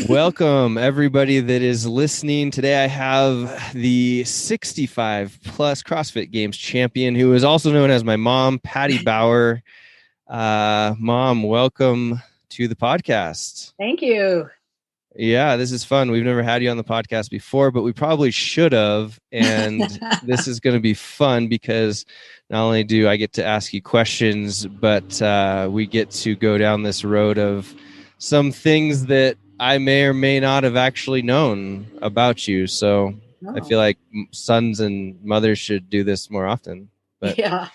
Welcome, everybody that is listening. Today, I have the 65 plus CrossFit Games champion, who is also known as my mom, Patty Bauer. Mom, welcome to the podcast. Thank you. Yeah, this is fun. We've never had you on the podcast before, but we probably should have. And this is going to be fun because not only do I get to ask you questions, but we get to go down this road of some things that I may or may not have actually known about you. So I feel like sons and mothers should do this more often. But yeah.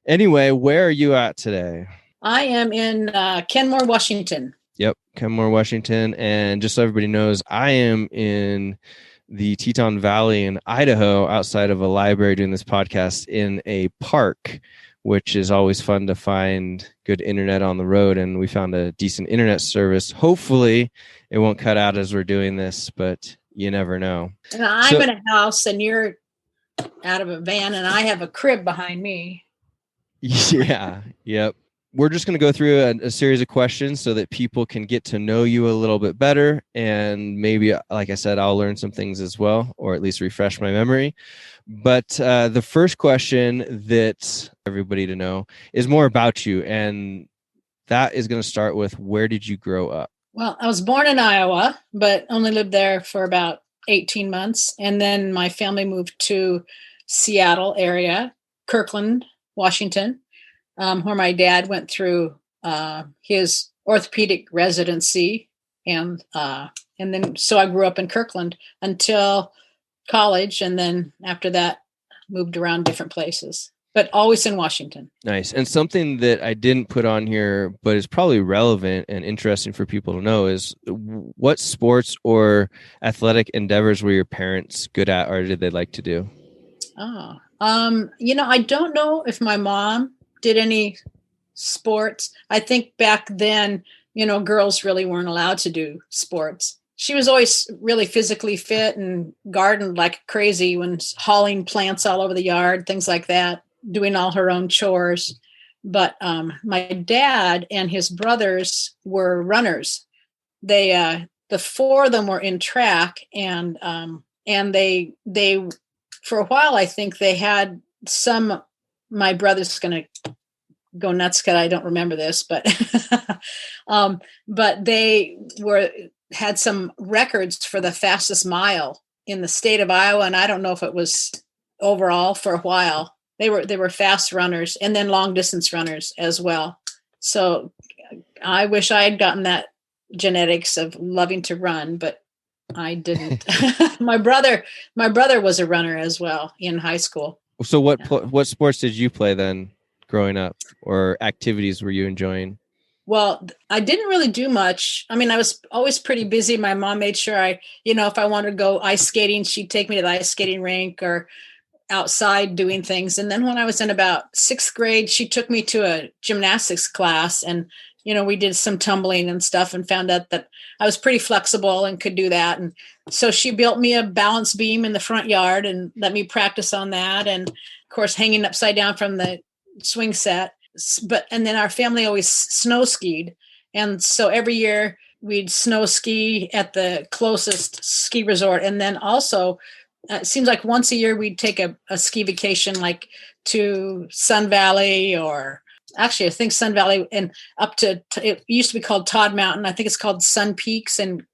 Anyway, where are you at today? I am in Kenmore, Washington. Yep, Kenmore, Washington. And just so everybody knows, I am in the Teton Valley in Idaho, outside of a library, doing this podcast in a park, which is always fun to find good internet on the road. And we found a decent internet service. Hopefully it won't cut out as we're doing this, but you never know. And I'm in a house and you're out of a van and I have a crib behind me. Yeah. Yep. We're just going to go through a series of questions so that people can get to know you a little bit better. And maybe, like I said, I'll learn some things as well, or at least refresh my memory. But the first question that everybody to know is more about you. And that is going to start with, where did you grow up? Well, I was born in Iowa, but only lived there for about 18 months. And then my family moved to Seattle area, Kirkland, Washington. Where my dad went through his orthopedic residency, and then so I grew up in Kirkland until college, and then after that moved around different places, but always in Washington. Nice. And something that I didn't put on here, but is probably relevant and interesting for people to know, is what sports or athletic endeavors were your parents good at, or did they like to do? I don't know if my mom did any sports. I think back then, girls really weren't allowed to do sports. She was always really physically fit and gardened like crazy, when hauling plants all over the yard, things like that, doing all her own chores. But my dad and his brothers were runners. They, the four of them were in track, and they for a while, I think they had some. My brother's going to go nuts because I don't remember this, but they had some records for the fastest mile in the state of Iowa, and I don't know if it was overall. For a while. They were fast runners, and then long distance runners as well. So I wish I had gotten that genetics of loving to run, but I didn't. My brother was a runner as well in high school. So what sports did you play then growing up, or activities were you enjoying? Well, I didn't really do much. I mean, I was always pretty busy. My mom made sure if I wanted to go ice skating, she'd take me to the ice skating rink or outside doing things. And then when I was in about 6th grade, she took me to a gymnastics class, and we did some tumbling and stuff, and found out that I was pretty flexible and could do that. And so she built me a balance beam in the front yard and let me practice on that. And of course, hanging upside down from the swing set. And then our family always snow skied. And so every year we'd snow ski at the closest ski resort. And then also, it seems like once a year we'd take a ski vacation, like to Sun Valley, or actually I think Sun Valley, and up to, it used to be called Todd Mountain. I think it's called Sun Peaks in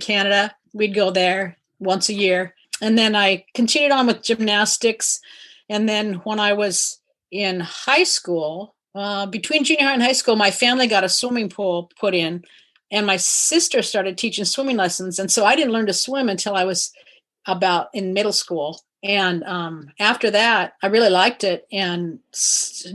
Canada. We'd go there once a year. And then I continued on with gymnastics. And then when I was in high school, between junior high and high school, my family got a swimming pool put in, and my sister started teaching swimming lessons. And so I didn't learn to swim until I was about in middle school. And after that, I really liked it and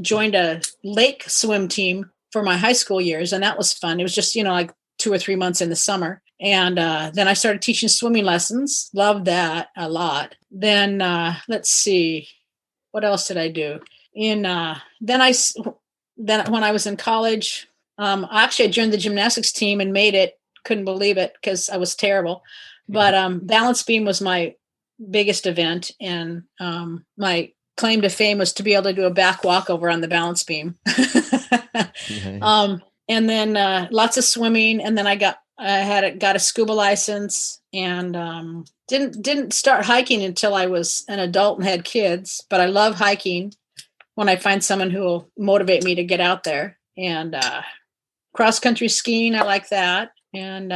joined a lake swim team for my high school years. And that was fun. It was just, like 2 or 3 months in the summer. And then I started teaching swimming lessons. Loved that a lot. Then let's see, what else did I do? Then when I was in college, actually I joined the gymnastics team and made it. Couldn't believe it because I was terrible. But balance beam was my biggest event, and my claim to fame was to be able to do a back walkover on the balance beam. Nice. And then lots of swimming, and then I got got a scuba license, and didn't start hiking until I was an adult and had kids. But I love hiking when I find someone who will motivate me to get out there. And cross country skiing, I like that, and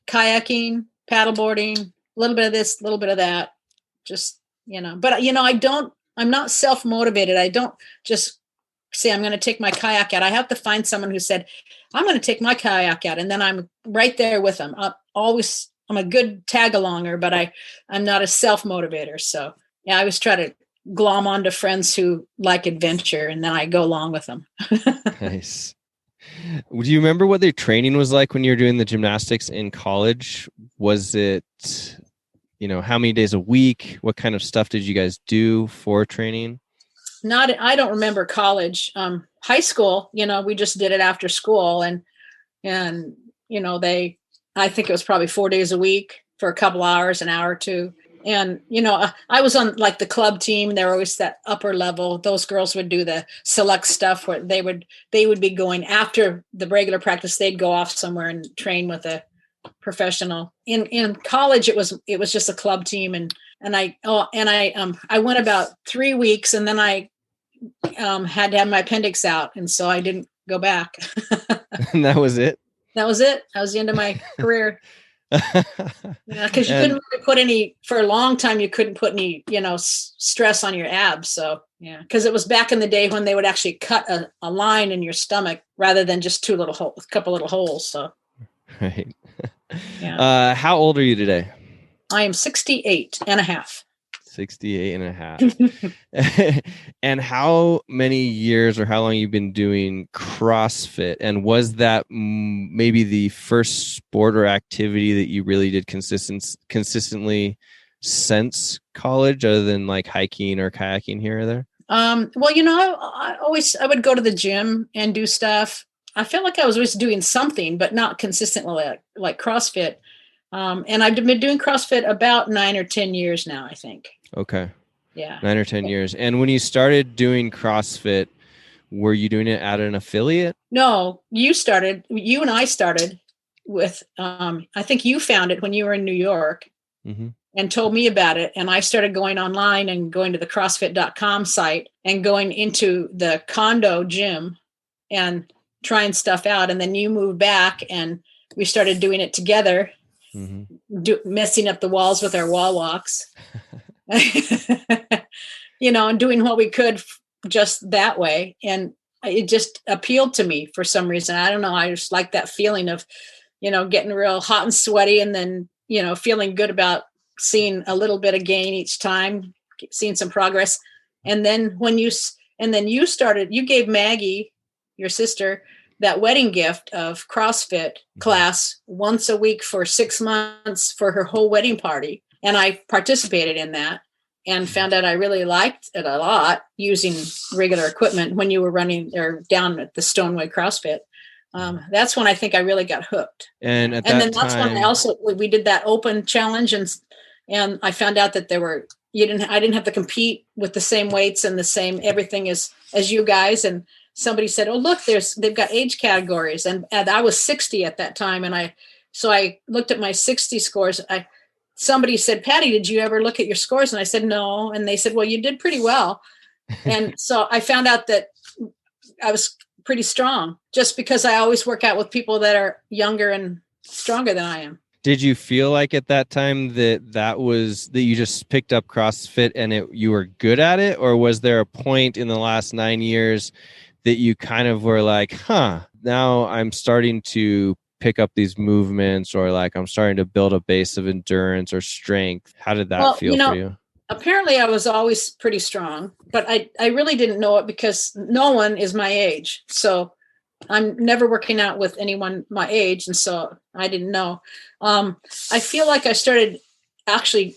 kayaking, paddleboarding, a little bit of this, a little bit of that. Just but I'm not self motivated. I don't just say I'm going to take my kayak out. I have to find someone who said, I'm going to take my kayak out, and then I'm right there with them. I'm a good tag alonger, but I'm not a self motivator. So yeah, I always try to glom onto friends who like adventure, and then I go along with them. Nice. Do you remember what their training was like when you were doing the gymnastics in college? Was it, how many days a week? What kind of stuff did you guys do for training? I don't remember college. High school, we just did it after school, and I think it was probably 4 days a week for a couple hours, an hour or two. And, I was on like the club team. They were always that upper level. Those girls would do the select stuff where they would be going after the regular practice. They'd go off somewhere and train with a professional. In college, it was just a club team. And I went about 3 weeks, and then I had to have my appendix out. And so I didn't go back. And that was it? That was it. That was the end of my career. Yeah, because you couldn't really put any, for a long time, you couldn't put any, stress on your abs. So, yeah, because it was back in the day when they would actually cut a line in your stomach rather than just a couple little holes. So, right. Yeah. How old are you today? I am 68 and a half. 68 and a half. And how many years or how long you've been doing CrossFit? And was that maybe the first sport or activity that you really did consistently since college, other than like hiking or kayaking here or there? Well, I would go to the gym and do stuff. I felt like I was always doing something, but not consistently like CrossFit. And I've been doing CrossFit about 9 or 10 years now, I think. Okay. Yeah. 9 or 10 years. And when you started doing CrossFit, were you doing it at an affiliate? No, you and I started with, I think you found it when you were in New York, mm-hmm. and told me about it. And I started going online and going to the CrossFit.com site and going into the condo gym and trying stuff out. And then you moved back and we started doing it together, mm-hmm. Messing up the walls with our wall walks. And doing what we could just that way. And it just appealed to me for some reason. I don't know. I just like that feeling of, getting real hot and sweaty, and then, feeling good about seeing a little bit of gain each time, seeing some progress. And then you gave Maggie, your sister, that wedding gift of CrossFit class once a week for 6 months for her whole wedding party. And I participated in that and found out I really liked it a lot, using regular equipment when you were running or down at the Stoneway CrossFit. That's when I think I really got hooked. And that's when we did that open challenge, and I found out that I didn't have to compete with the same weights and the same everything as you guys. And somebody said, "Oh, look, they've got age categories," and I was 60 at that time, and I looked at my 60 scores. Somebody said, "Patty, did you ever look at your scores?" And I said, "No." And they said, "Well, you did pretty well." And so I found out that I was pretty strong, just because I always work out with people that are younger and stronger than I am. Did you feel like at that time that you just picked up CrossFit and you were good at it? Or was there a point in the last 9 years that you kind of were like, now I'm starting to pick up these movements, or like I'm starting to build a base of endurance or strength? How did that feel for you? Apparently I was always pretty strong, but I really didn't know it because no one is my age. So I'm never working out with anyone my age. And so I didn't know. I feel like I started actually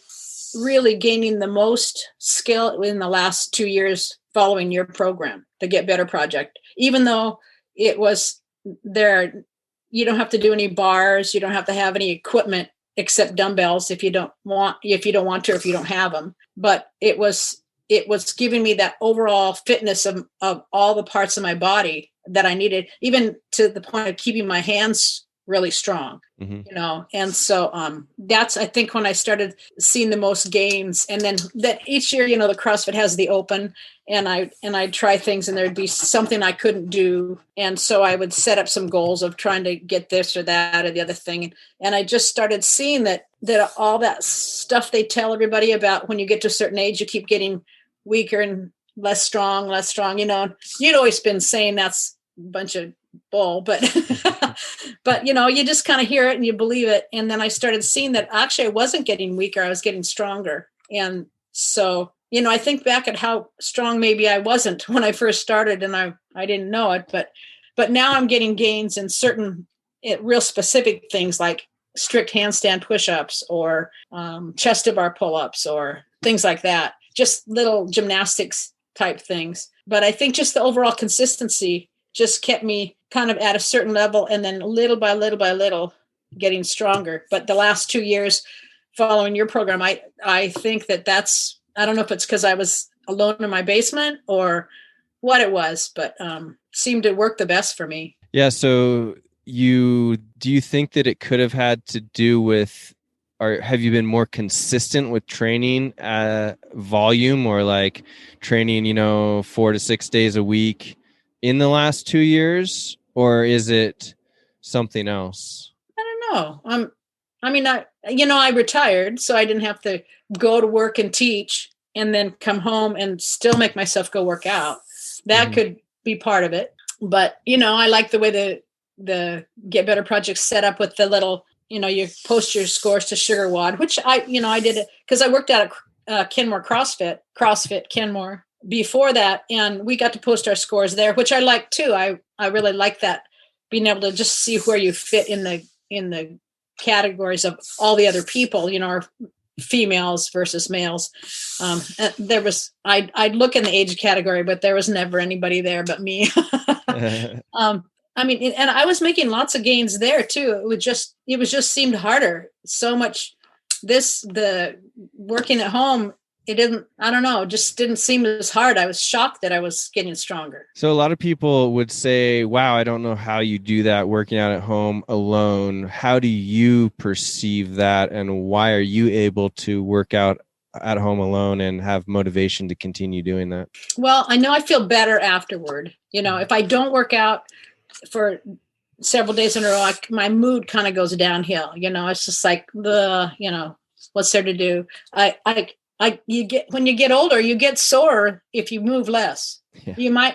really gaining the most skill in the last 2 years following your program, the Get Better Project, even though it was there. You don't have to do any bars. You don't have to have any equipment except dumbbells if you don't want to, if you don't have them. But it was giving me that overall fitness of all the parts of my body that I needed, even to the point of keeping my hands really strong, Mm-hmm. And so that's, I think, when I started seeing the most gains. And then that each year, the CrossFit has the open, and I'd try things, and there'd be something I couldn't do. And so I would set up some goals of trying to get this or that or the other thing. And I just started seeing that all that stuff they tell everybody about, when you get to a certain age, you keep getting weaker and less strong. You'd always been saying that's a bunch of bull, but but you just kind of hear it and you believe it. And then I started seeing that actually I wasn't getting weaker, I was getting stronger. And so I think back at how strong maybe I wasn't when I first started, and I didn't know it, but now I'm getting gains in certain real specific things, like strict handstand push-ups or chest to bar pull-ups or things like that, just little gymnastics type things. But I think just the overall consistency just kept me kind of at a certain level, and then little by little by little getting stronger. But the last 2 years following your program, I think that's, I don't know if it's because I was alone in my basement or what it was, but seemed to work the best for me. Yeah. So do you think that it could have had to do with, or have you been more consistent with training volume, or like training, 4 to 6 days a week in the last 2 years, or is it something else? I don't know. I retired, so I didn't have to go to work and teach and then come home and still make myself go work out. That could be part of it. But, I like the way the Get Better project set up with the little, you post your scores to Sugar WOD, which I did it because I worked out at Kenmore CrossFit Kenmore before that. And we got to post our scores there, which I like too. I really like that, being able to just see where you fit in the categories of all the other people, or females versus males. I'd look in the age category, but there was never anybody there but me. And I was making lots of gains there too. It just seemed harder. So much the working at home, just didn't seem as hard. I was shocked that I was getting stronger. So a lot of people would say, wow, I don't know how you do that working out at home alone. How do you perceive that? And why are you able to work out at home alone and have motivation to continue doing that? Well, I know I feel better afterward. If I don't work out for several days in a row, my mood kind of goes downhill. It's just like what's there to do? When you get older, you get sore if you move less. Yeah.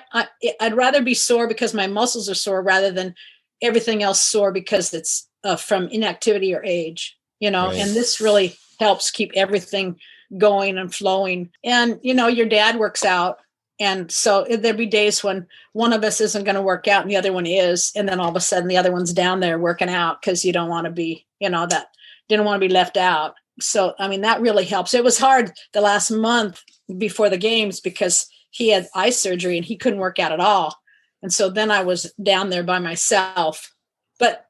I'd rather be sore because my muscles are sore rather than everything else sore because it's from inactivity or age, Right. And this really helps keep everything going and flowing. And, your dad works out. And so there'd be days when one of us isn't going to work out and the other one is. And then all of a sudden the other one's down there working out because you don't want to be, that didn't want to be left out. So, that really helps. It was hard the last month before the games because he had eye surgery and he couldn't work out at all. And so then I was down there by myself. But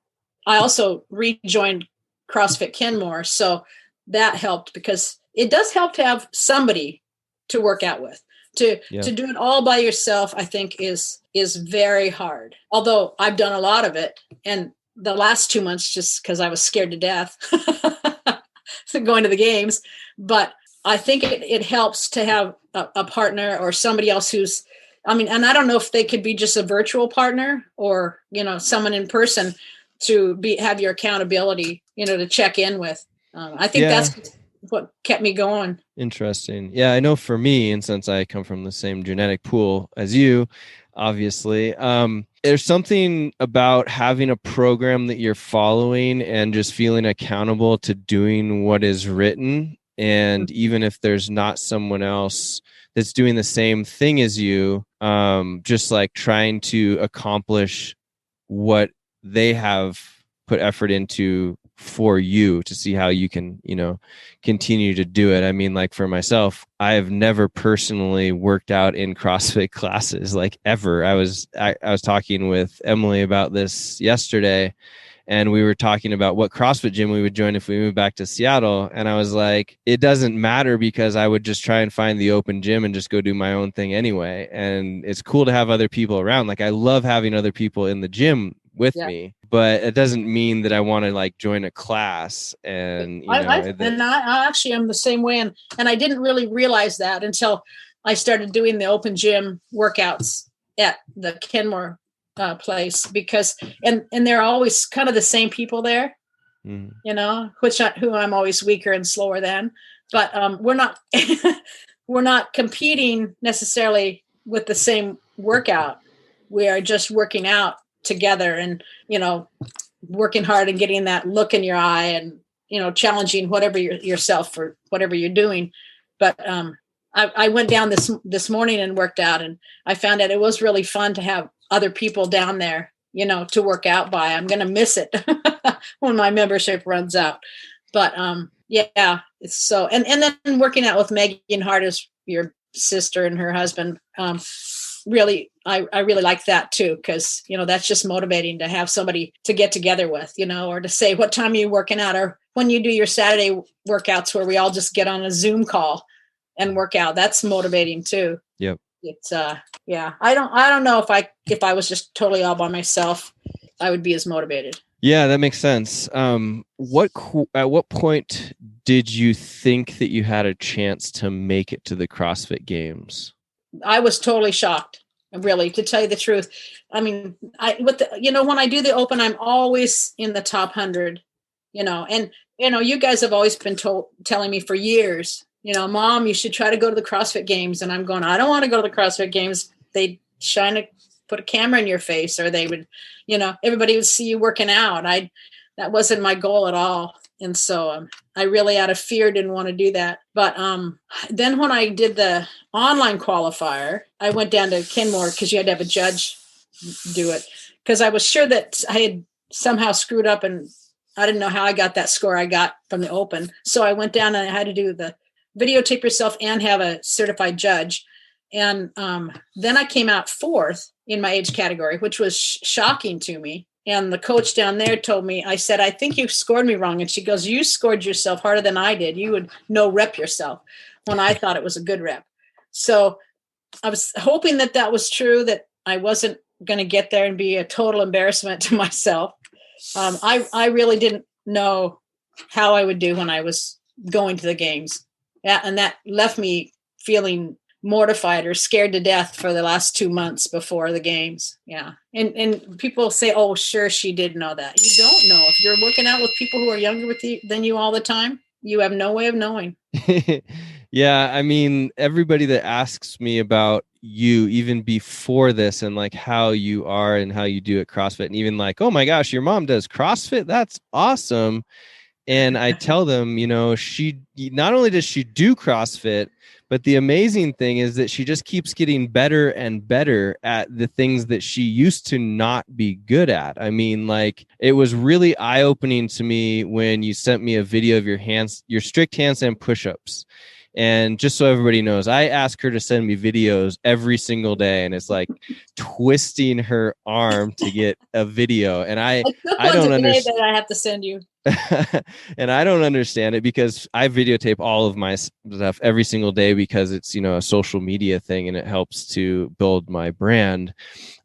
I also rejoined CrossFit Kenmore. So that helped because it does help to have somebody to work out with. To do it all by yourself, I think is very hard. Although I've done a lot of it. And the last 2 months, just because I was scared to death going to the games. But I think it helps to have a partner or somebody else who's, and I don't know if they could be just a virtual partner or, someone in person to have your accountability, to check in with. I think that's what kept me going. Interesting. Yeah, I know for me, and since I come from the same genetic pool as you, obviously, there's something about having a program that you're following and just feeling accountable to doing what is written. And even if there's not someone else that's doing the same thing as you, just like trying to accomplish what they have put effort into for you to see how you can, continue to do it. Like for myself, I have never personally worked out in CrossFit classes, like ever. I was talking with Emily about this yesterday, and we were talking about what CrossFit gym we would join if we moved back to Seattle. And I was like, it doesn't matter because I would just try and find the open gym and just go do my own thing anyway. And it's cool to have other people around. Like I love having other people in the gym, with Yeah. me, but it doesn't mean that I want to like join a class. And I actually am the same way, and I didn't really realize that until I started doing the open gym workouts at the Kenmore place, because and they're always kind of the same people there, you know, who I'm always weaker and slower than, but we're not we're not competing necessarily with the same workout. We are just working out together, and you know, working hard and getting that look in your eye, and you know, challenging whatever yourself for whatever you're doing. But I went down this morning and worked out, and I found out it was really fun to have other people down there, you know, to work out by. I'm going to miss it when my membership runs out. But yeah, it's so, and then working out with Megan Hart, is your sister, and her husband, really, I really like that too, because you know, that's just motivating to have somebody to get together with, you know, or to say, what time are you working out, or when you do your Saturday workouts where we all just get on a Zoom call and work out. That's motivating too. Yep. It's yeah, I don't know if I was just totally all by myself, I would be as motivated. Yeah, that makes sense. At what point did you think that you had a chance to make it to the CrossFit Games? I was totally shocked, really, to tell you the truth. I mean, when I do the open, I'm always in the top 100, you know, and you know, you guys have always been telling me for years, you know, Mom, you should try to go to the CrossFit Games. And I'm going, I don't want to go to the CrossFit Games. They'd put a camera in your face, or they would, you know, everybody would see you working out. That wasn't my goal at all. And so I really, out of fear, didn't want to do that. But then when I did the online qualifier, I went down to Kenmore, because you had to have a judge do it, because I was sure that I had somehow screwed up, and I didn't know how I got that score I got from the open. So I went down and I had to do the videotape yourself and have a certified judge. And then I came out 4th in my age category, which was shocking to me. And the coach down there told me, I said, I think you scored me wrong. And she goes, you scored yourself harder than I did. You would no rep yourself, when I thought it was a good rep. So I was hoping that was true, that I wasn't going to get there and be a total embarrassment to myself. I really didn't know how I would do when I was going to the games. Yeah, and that left me feeling mortified or scared to death for the last 2 months before the games. Yeah. And people say, oh, sure, she did know that. You don't know. If you're working out with people who are younger than you all the time, you have no way of knowing. Yeah. I mean, everybody that asks me about you, even before this, and like how you are and how you do at CrossFit, and even like, oh my gosh, your mom does CrossFit. That's awesome. And I tell them, you know, she not only does she do CrossFit, but the amazing thing is that she just keeps getting better and better at the things that she used to not be good at. I mean, like, it was really eye-opening to me when you sent me a video of your strict handstand push-ups. And just so everybody knows, I ask her to send me videos every single day, and it's like twisting her arm to get a video. And I don't understand that I have to send you. And I don't understand it, because I videotape all of my stuff every single day, because it's, you know, a social media thing and it helps to build my brand.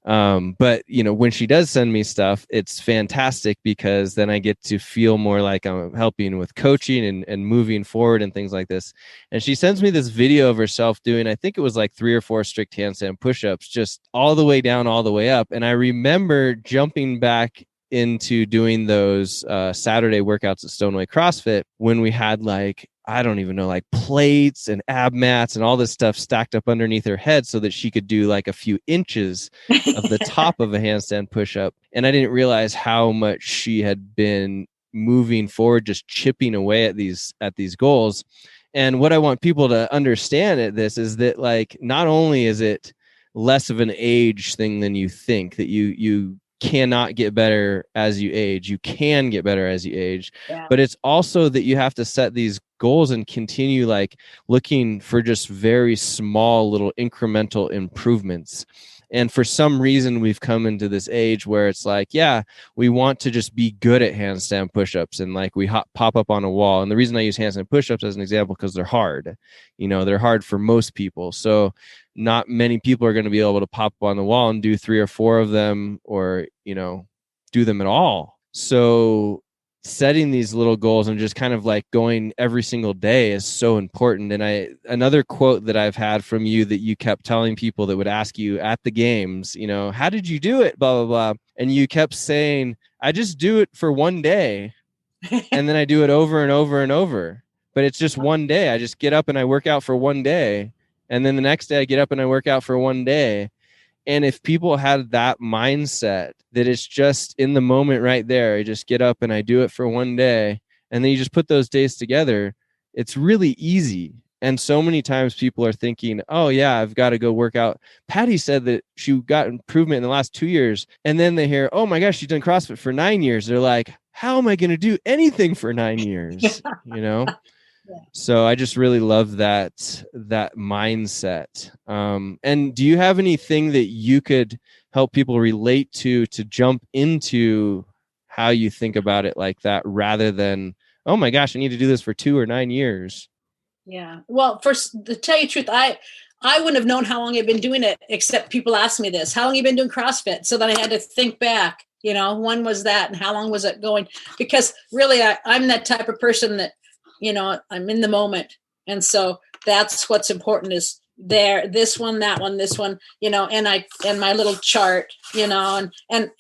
But you know, when she does send me stuff, it's fantastic, because then I get to feel more like I'm helping with coaching and moving forward and things like this. And she sends me this video of herself doing, I think it was like 3 or 4 strict handstand push-ups, just all the way down, all the way up. And I remember jumping back into doing those Saturday workouts at Stoneway CrossFit, when we had like, I don't even know, like plates and ab mats and all this stuff stacked up underneath her head, so that she could do like a few inches of the top of a handstand push-up. And I didn't realize how much she had been moving forward, just chipping away at these goals. And what I want people to understand at this is that, like, not only is it less of an age thing than you think, that you cannot get better as you age. You can get better as you age, yeah. But it's also that you have to set these goals and continue like looking for just very small little incremental improvements. And for some reason, we've come into this age where it's like, yeah, we want to just be good at handstand push-ups, and like we pop up on a wall. And the reason I use handstand push-ups as an example, because they're hard, you know, they're hard for most people. So not many people are going to be able to pop up on the wall and do 3 or 4 of them, or, you know, do them at all. So setting these little goals and just kind of like going every single day is so important. And another quote that I've had from you that you kept telling people that would ask you at the games, you know, how did you do it? Blah, blah, blah. And you kept saying, I just do it for one day. And then I do it over and over and over. But it's just one day. I just get up and I work out for one day. And then the next day I get up and I work out for one day. And if people had that mindset that it's just in the moment right there, I just get up and I do it for one day, and then you just put those days together, it's really easy. And so many times people are thinking, oh yeah, I've got to go work out. Patty said that she got improvement in the last 2 years. And then they hear, oh my gosh, she's done CrossFit for 9 years. They're like, how am I going to do anything for 9 years? You know? So I just really love that mindset. And do you have anything that you could help people relate to jump into how you think about it like that, rather than, oh my gosh, I need to do this for 2 or 9 years? Yeah. Well, first, to tell you the truth, I wouldn't have known how long I've been doing it, except people asked me this, how long have you been doing CrossFit? So then I had to think back, you know, when was that and how long was it going? Because really, I'm that type of person that, you know, I'm in the moment. And so that's what's important is there, this one, that one, this one, you know, and my little chart, you know, and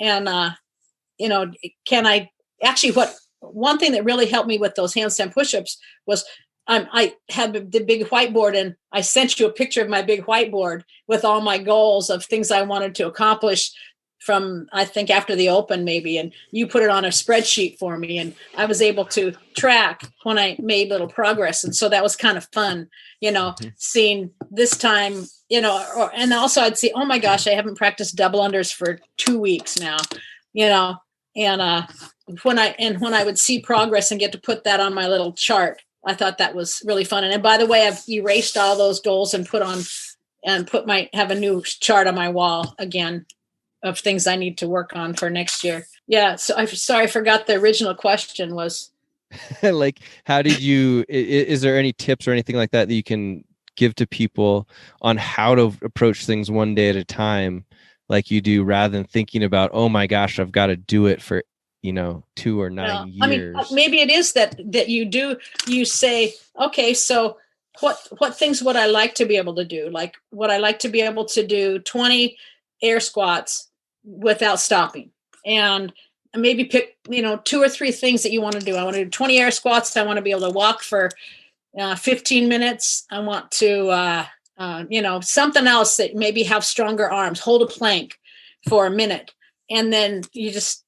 you know, can I actually, one thing that really helped me with those handstand pushups was I had the big whiteboard, and I sent you a picture of my big whiteboard with all my goals of things I wanted to accomplish from, I think, after the Open maybe, and you put it on a spreadsheet for me, and I was able to track when I made little progress. And so that was kind of fun, you know, seeing this time, you know, and also I'd see, oh my gosh, I haven't practiced double unders for 2 weeks now, you know, and when I would see progress and get to put that on my little chart, I thought that was really fun. And by the way, I've erased all those goals and have a new chart on my wall again of things I need to work on for next year. Yeah. So I forgot the original question was. Like, how did you, is there any tips or anything like that you can give to people on how to approach things one day at a time, like you do, rather than thinking about, oh my gosh, I've got to do it for, you know, 2 or 9 years? I mean, maybe it is that you say, okay, so what things would I like to be able to do? Like, would I like to be able to do 20 air squats without stopping, and maybe pick, you know, 2 or 3 things that you want to do. I want to do 20 air squats. I want to be able to walk for 15 minutes. I want to, you know, something else that maybe have stronger arms, hold a plank for a minute. And then you just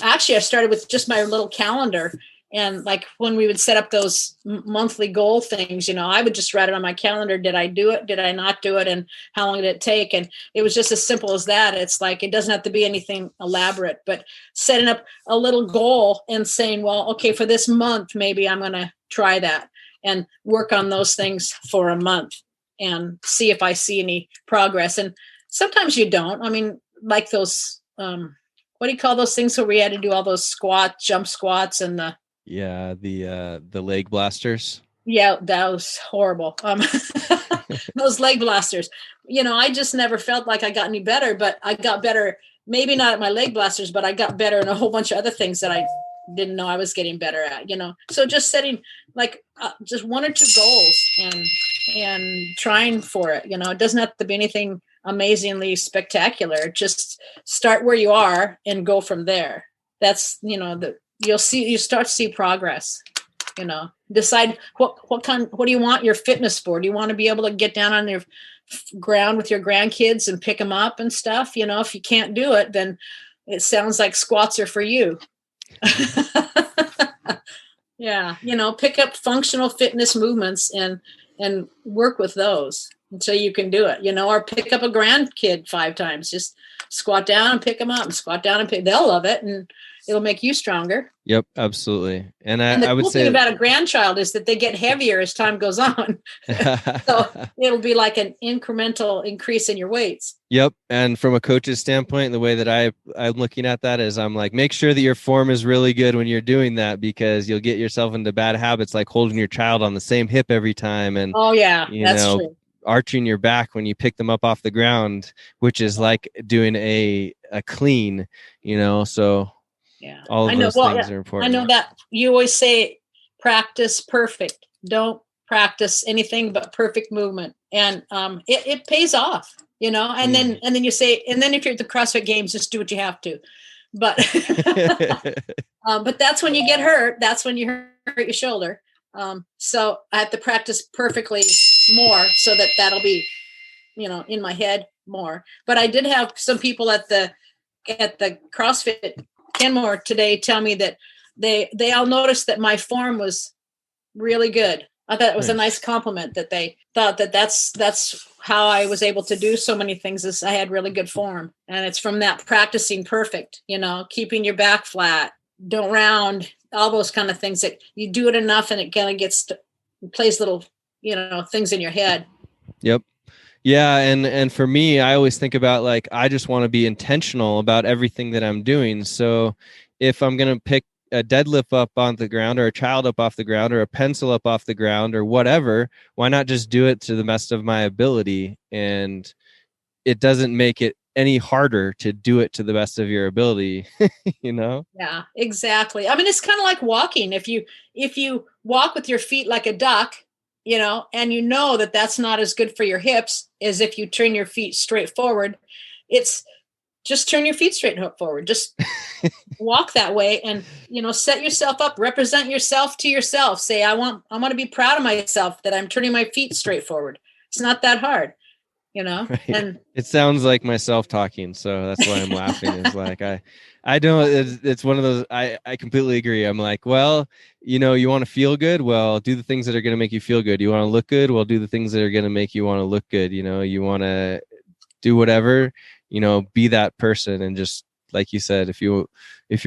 actually, I started with just my little calendar. And like when we would set up those monthly goal things, you know, I would just write it on my calendar. Did I do it? Did I not do it? And how long did it take? And it was just as simple as that. It's like, it doesn't have to be anything elaborate, but setting up a little goal and saying, well, okay, for this month, maybe I'm going to try that and work on those things for a month and see if I see any progress. And sometimes you don't. I mean, like those, what do you call those things where we had to do all those jump squats and the leg blasters. Yeah, that was horrible. Those leg blasters, you know, I just never felt like I got any better, but I got better, maybe not at my leg blasters, but I got better in a whole bunch of other things that I didn't know I was getting better at, you know? So just setting like just 1 or 2 goals and trying for it, you know, it doesn't have to be anything amazingly spectacular. Just start where you are and go from there. That's, you know, you start to see progress, you know, decide what do you want your fitness for? Do you want to be able to get down on your ground with your grandkids and pick them up and stuff? You know, if you can't do it, then it sounds like squats are for you. Yeah. You know, pick up functional fitness movements and work with those until you can do it, you know, or pick up a grandkid 5 times, just squat down and pick them up and squat down and they'll love it. And it'll make you stronger. Yep, absolutely. And I would say the cool thing about a grandchild is that they get heavier as time goes on. So it'll be like an incremental increase in your weights. Yep. And from a coach's standpoint, the way that I'm looking at that is I'm like, make sure that your form is really good when you're doing that, because you'll get yourself into bad habits like holding your child on the same hip every time. And oh yeah, that's true. Arching your back when you pick them up off the ground, which is like doing a a clean, so Yeah, all I of know. those Well, things are I important. know that you always say practice perfect. Don't practice anything but perfect movement, and it pays off, And then you say, and then if you're at the CrossFit Games, just do what you have to. But but that's when you get hurt. That's when you hurt your shoulder. So I have to practice perfectly more so that'll be, in my head more. But I did have some people at the CrossFit Kenmore today tell me that they all noticed that my form was really good. I thought it was a nice compliment that they thought that's how I was able to do so many things, is I had really good form. And it's from that practicing perfect, keeping your back flat, don't round, all those kind of things that you do it enough and it kind of plays little, things in your head. Yep. Yeah. And for me, I always think about I just want to be intentional about everything that I'm doing. So if I'm going to pick a deadlift up on the ground, or a child up off the ground, or a pencil up off the ground, or whatever, why not just do it to the best of my ability? And it doesn't make it any harder to do it to the best of your ability. Yeah, exactly. I mean, it's kind of like walking. If you walk with your feet like a duck, and that that's not as good for your hips as if you turn your feet straight forward. It's just turn your feet straight forward. Just walk that way, and set yourself up, represent yourself to yourself. Say, I want to be proud of myself that I'm turning my feet straight forward. It's not that hard, Right. And it sounds like myself talking, so that's why I'm laughing. Is I don't, it's one of those, I completely agree. I'm like, well, you want to feel good, well, do the things that are going to make you feel good. You want to look good, well, do the things that are going to make you want to look good. You want to do whatever, be that person. And just like you said, if you're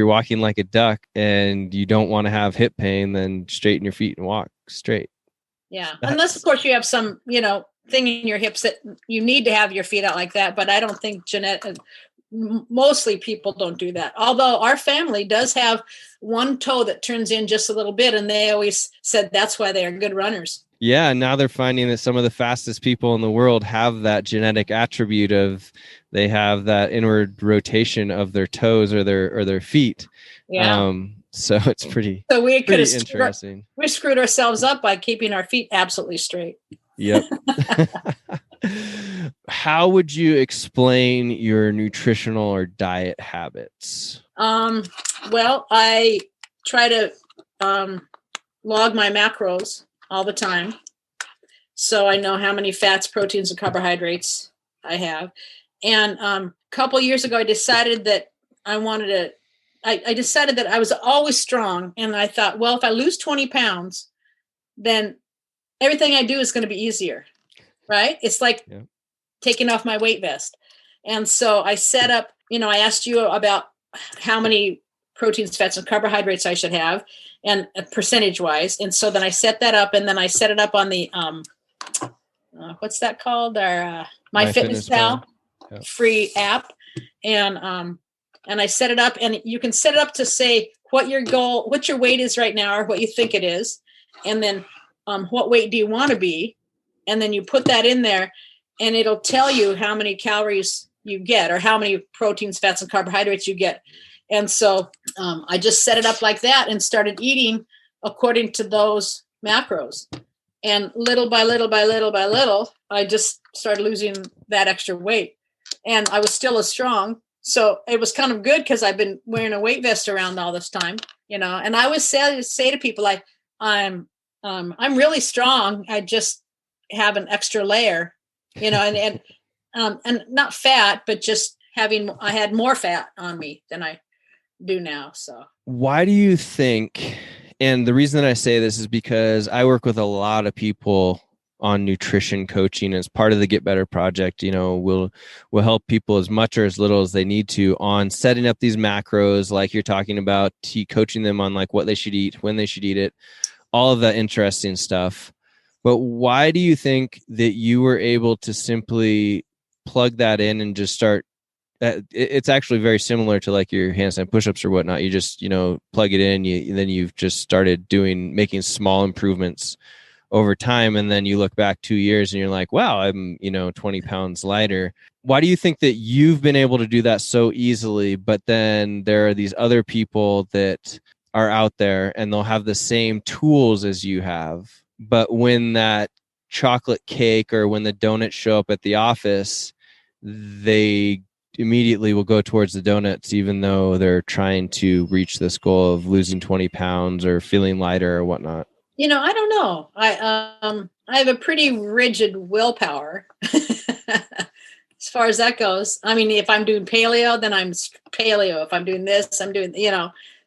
walking like a duck and you don't want to have hip pain, then straighten your feet and walk straight. Yeah. Unless of course you have some, thing in your hips that you need to have your feet out like that. But I don't think mostly people don't do that. Although our family does have one toe that turns in just a little bit. And they always said that's why they are good runners. Yeah. Now they're finding that some of the fastest people in the world have that genetic attribute of, they have that inward rotation of their toes or their feet. Yeah. So it's pretty, so we could have interesting. We screwed ourselves up by keeping our feet absolutely straight. Yep. How would you explain your nutritional or diet habits? Well, I try to log my macros all the time, so I know how many fats, proteins, and carbohydrates I have. And a couple of years ago, I decided that I wanted to. I decided that I was always strong, and I thought, well, if I lose 20 pounds, then everything I do is going to be easier, right? It's like taking off my weight vest. And so I set up, I asked you about how many proteins, fats, and carbohydrates I should have, and percentage wise. And so then I set that up, and then I set it up on the, what's that called? Our MyFitnessPal free app. And I set it up, and you can set it up to say what your weight is right now, or what you think it is. And then what weight do you want to be? And then you put that in there, and it'll tell you how many calories you get, or how many proteins, fats, and carbohydrates you get. And so I just set it up like that and started eating according to those macros. And little by little by little by little, I just started losing that extra weight. And I was still as strong. So it was kind of good because I've been wearing a weight vest around all this time, And I always say to people, like, I'm really strong. I just have an extra layer, and not fat, but just I had more fat on me than I do now. So why do you think, and the reason that I say this is because I work with a lot of people on nutrition coaching as part of the Get Better Project. We'll help people as much or as little as they need to on setting up these macros, like you're talking about, coaching them on like what they should eat, when they should eat it, all of that interesting stuff. But why do you think that you were able to simply plug that in and just start? It's actually very similar to like your handstand push-ups or whatnot. You just, plug it in, then you've just started making small improvements over time. And then you look back 2 years and you're like, wow, I'm, 20 pounds lighter. Why do you think that you've been able to do that so easily, but then there are these other people that are out there and they'll have the same tools as you have, but when that chocolate cake or when the donuts show up at the office, they immediately will go towards the donuts, even though they're trying to reach this goal of losing 20 pounds or feeling lighter or whatnot? I don't know. I have a pretty rigid willpower as far as that goes. I mean, if I'm doing paleo, then I'm paleo. If I'm doing this, I'm doing,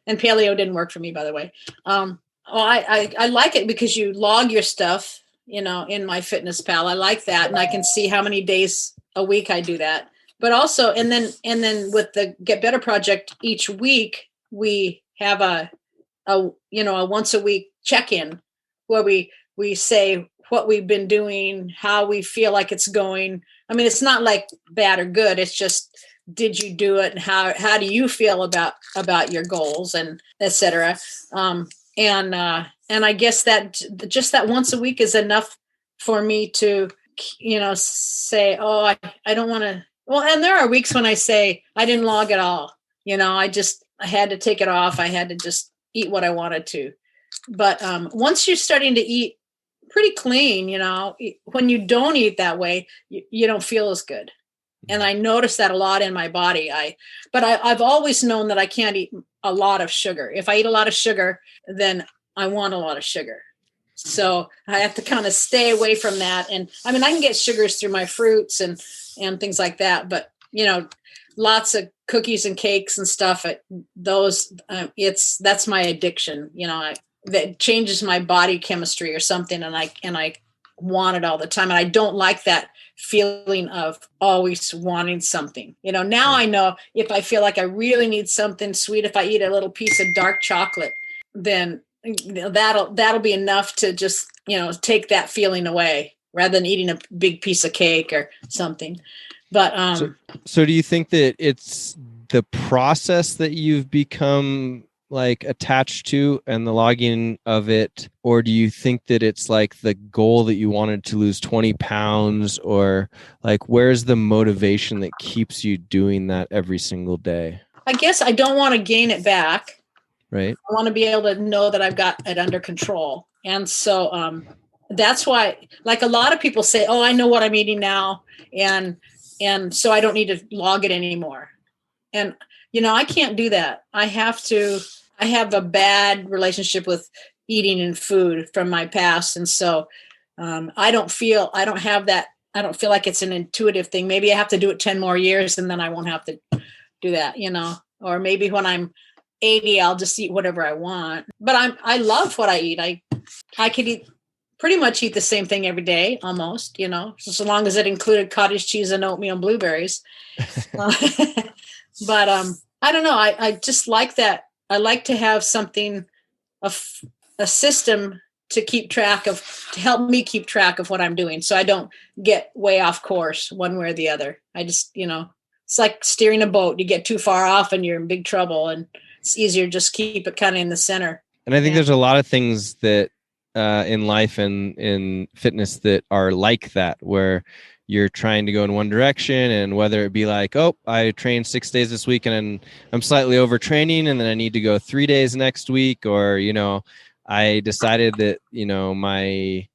and paleo didn't work for me, by the way. I like it because you log your stuff, in my Fitness Pal. I like that. And I can see how many days a week I do that. But also, and then with the Get Better Project, each week we have a once a week check-in where we say what we've been doing, how we feel like it's going. I mean, it's not like bad or good. It's just, did you do it? And how do you feel about your goals and et cetera? And I guess that just that once a week is enough for me to, say, oh, I don't want to. Well, and there are weeks when I say I didn't log at all. I had to take it off. I had to just eat what I wanted to. But once you're starting to eat pretty clean, when you don't eat that way, you don't feel as good. And I notice that a lot in my body. I've always known that I can't eat a lot of sugar. If I eat a lot of sugar, then I want a lot of sugar. So I have to kind of stay away from that. And I mean, I can get sugars through my fruits and things like that. But, lots of cookies and cakes and stuff, that's my addiction. That changes my body chemistry or something. And I want it all the time. And I don't like that feeling of always wanting something. Now I know if I feel like I really need something sweet, if I eat a little piece of dark chocolate, then that'll be enough to just, take that feeling away rather than eating a big piece of cake or something. But so do you think that it's the process that you've become like attached to and the logging of it, or do you think that it's like the goal that you wanted to lose 20 pounds, or like where's the motivation that keeps you doing that every single day? I guess I don't want to gain it back. Right. I want to be able to know that I've got it under control. And so that's why, like a lot of people say, oh, I know what I'm eating now. And so I don't need to log it anymore. And, I can't do that. I have a bad relationship with eating and food from my past. And so I don't feel like it's an intuitive thing. Maybe I have to do it 10 more years and then I won't have to do that, or maybe when I'm 80, I'll just eat whatever I want. But I love what I eat. I could pretty much eat the same thing every day, almost, so long as it included cottage cheese and oatmeal and blueberries. But I don't know. I just like that. I like to have something, a system to help me keep track of what I'm doing, so I don't get way off course one way or the other. I just, it's like steering a boat. You get too far off and you're in big trouble, and it's easier just keep it kind of in the center. And I think there's a lot of things that in life and in fitness that are like that, where you're trying to go in one direction, and whether it be like, oh, I trained 6 days this week and I'm slightly overtraining and then I need to go 3 days next week, or, I decided that, my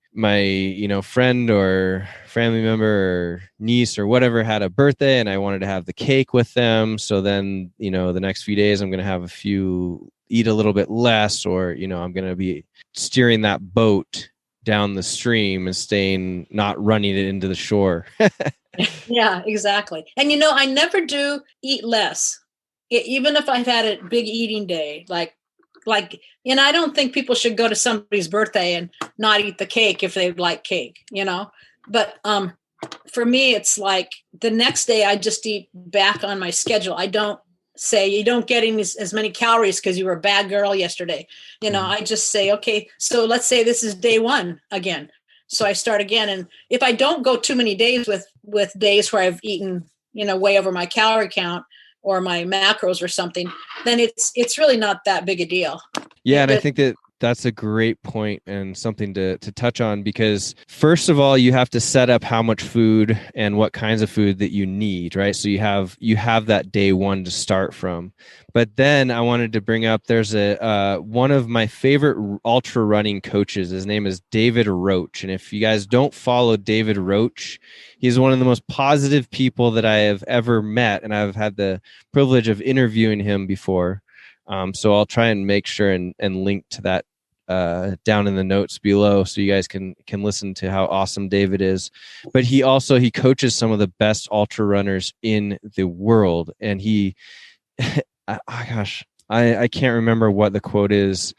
friend or family member or niece or whatever had a birthday and I wanted to have the cake with them. So then, the next few days I'm going to have eat a little bit less, or, I'm going to be steering that boat down the stream and not running it into the shore. Yeah, exactly. And, I never do eat less, even if I've had a big eating day, like, I don't think people should go to somebody's birthday and not eat the cake if they like cake, but, for me, it's like the next day I just eat back on my schedule. I don't say you don't get in as many calories because you were a bad girl yesterday. I just say, okay, so let's say this is day one again. So I start again. And if I don't go too many days with days where I've eaten, way over my calorie count or my macros or something, then it's really not that big a deal. Yeah. And I think that That's a great point and something to touch on, because first of all, you have to set up how much food and what kinds of food that you need, right? So you have that day one to start from. But then I wanted to bring up, there's one of my favorite ultra running coaches. His name is David Roach. And if you guys don't follow David Roach, he's one of the most positive people that I have ever met. And I've had the privilege of interviewing him before. So I'll try and make sure and link to that down in the notes below, so you guys can listen to how awesome David is. But he coaches some of the best ultra runners in the world, and he, I can't remember what the quote is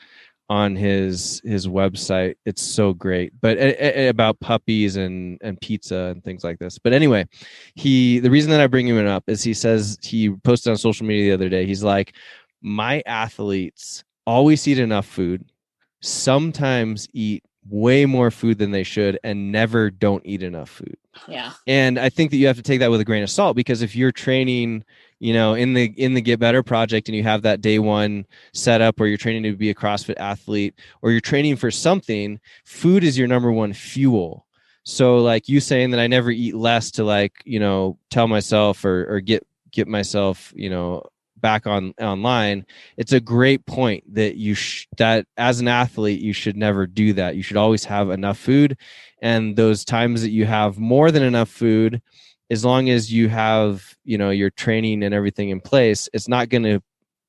on his website. It's so great, but about puppies and pizza and things like this. But anyway, the reason that I bring him up is he posted on social media the other day. He's like, my athletes always eat enough food, sometimes eat way more food than they should, and never don't eat enough food. Yeah. And I think that you have to take that with a grain of salt, because if you're training, in the Get Better project, and you have that day one set up, or you're training to be a CrossFit athlete, or you're training for something, food is your number one fuel. So like you saying that I never eat less to tell myself or get myself, back online, it's a great point that that as an athlete you should never do that. You should always have enough food, and those times that you have more than enough food, as long as you have your training and everything in place, it's not going to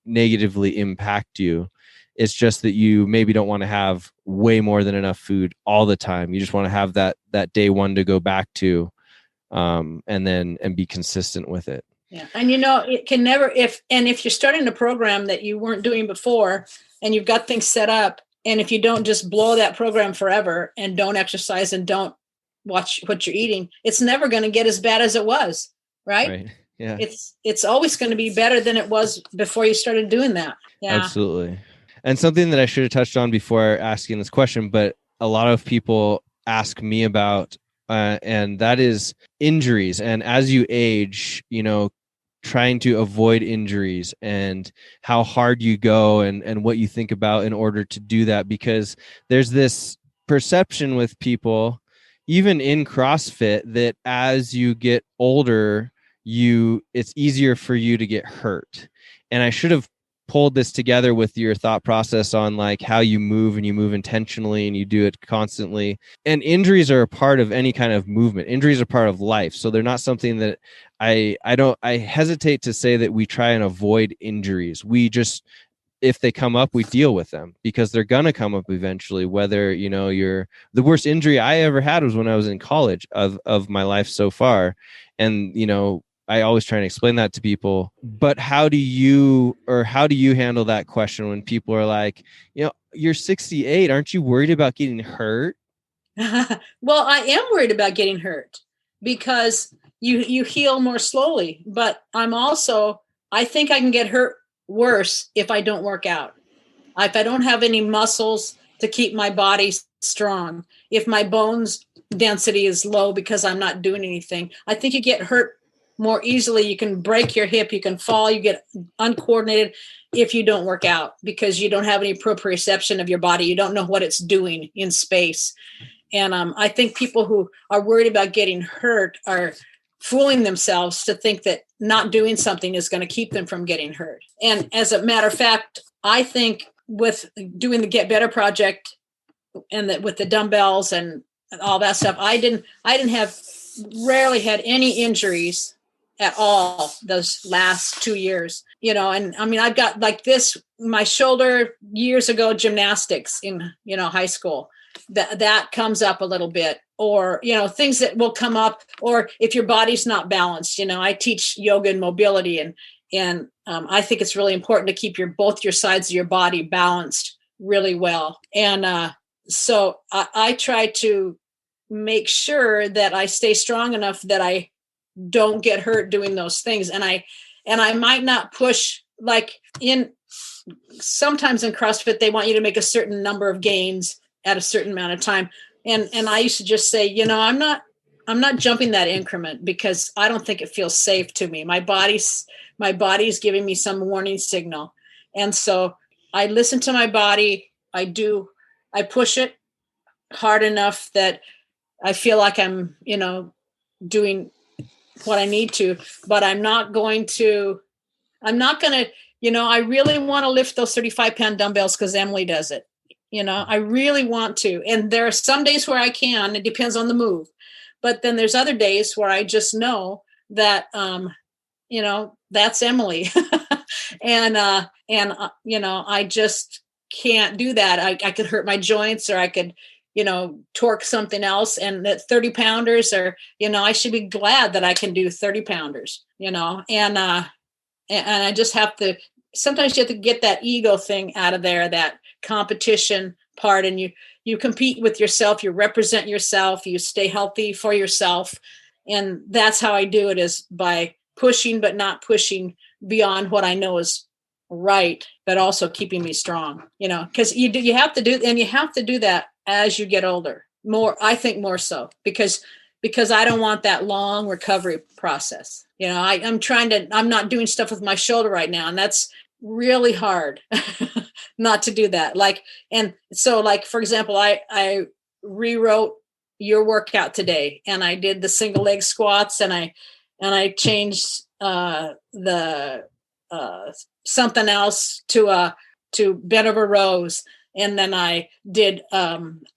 negatively impact you. It's just that you maybe don't want to have way more than enough food all the time. You just want to have that day one to go back to, and be consistent with it. Yeah. And it can never, if you're starting a program that you weren't doing before, and you've got things set up, and if you don't just blow that program forever and don't exercise and don't watch what you're eating, it's never going to get as bad as it was. Right. Yeah. It's always going to be better than it was before you started doing that. Yeah, absolutely. And something that I should have touched on before asking this question, but a lot of people ask me about, and that is injuries. And as you age, trying to avoid injuries, and how hard you go, and what you think about in order to do that, because there's this perception with people, even in CrossFit, that as you get older, it's easier for you to get hurt. And I should have pulled this together with your thought process on like how you move, and you move intentionally and you do it constantly. And injuries are a part of any kind of movement. Injuries are part of life. So they're not something that I hesitate to say that we try and avoid injuries. We just, if they come up, we deal with them, because they're going to come up eventually. Whether, the worst injury I ever had was when I was in college of my life so far. And, I always try and explain that to people. But how do you handle that question when people are like, you're 68, aren't you worried about getting hurt? Well, I am worried about getting hurt, because you heal more slowly. But I think I can get hurt worse if I don't work out. If I don't have any muscles to keep my body strong, if my bones density is low because I'm not doing anything, I think you get hurt more easily. You can break your hip, you can fall, you get uncoordinated if you don't work out, because you don't have any proprioception of your body. You don't know what it's doing in space. And I think people who are worried about getting hurt are fooling themselves to think that not doing something is going to keep them from getting hurt. And as a matter of fact, I think with doing the Get Better project, and that with the dumbbells and all that stuff, I rarely had any injuries at all those last 2 years, and I mean, I've got like this, my shoulder years ago, gymnastics in, high school, that comes up a little bit, or, things that will come up, or if your body's not balanced, I teach yoga and mobility, and I think it's really important to keep both your sides of your body balanced really well. And so I try to make sure that I stay strong enough that I don't get hurt doing those things. And I might not push, like sometimes in CrossFit, they want you to make a certain number of gains at a certain amount of time. And I used to just say, I'm not jumping that increment, because I don't think it feels safe to me. My body's giving me some warning signal. And so I listen to my body. push it hard enough that I feel like I'm, doing what I need to, but I'm not going to, I really want to lift those 35-pound dumbbells because Emily does it. I really want to. And there are some days where I can, it depends on the move. But then there's other days where I just know that, that's Emily. and I just can't do that. I could hurt my joints, or I could, torque something else. And that 30 pounders are, I should be glad that I can do 30 pounders, and I just have to, sometimes you have to get that ego thing out of there, that competition part. And you compete with yourself, you represent yourself, you stay healthy for yourself. And that's how I do it, is by pushing, but not pushing beyond what I know is right, but also keeping me strong, because you have to do that as you get older, I think more so, because I don't want that long recovery process. I'm not doing stuff with my shoulder right now, and that's really hard not to do that. For example, I rewrote your workout today, and I did the single leg squats, and I changed the something else to bent over rows. And then I did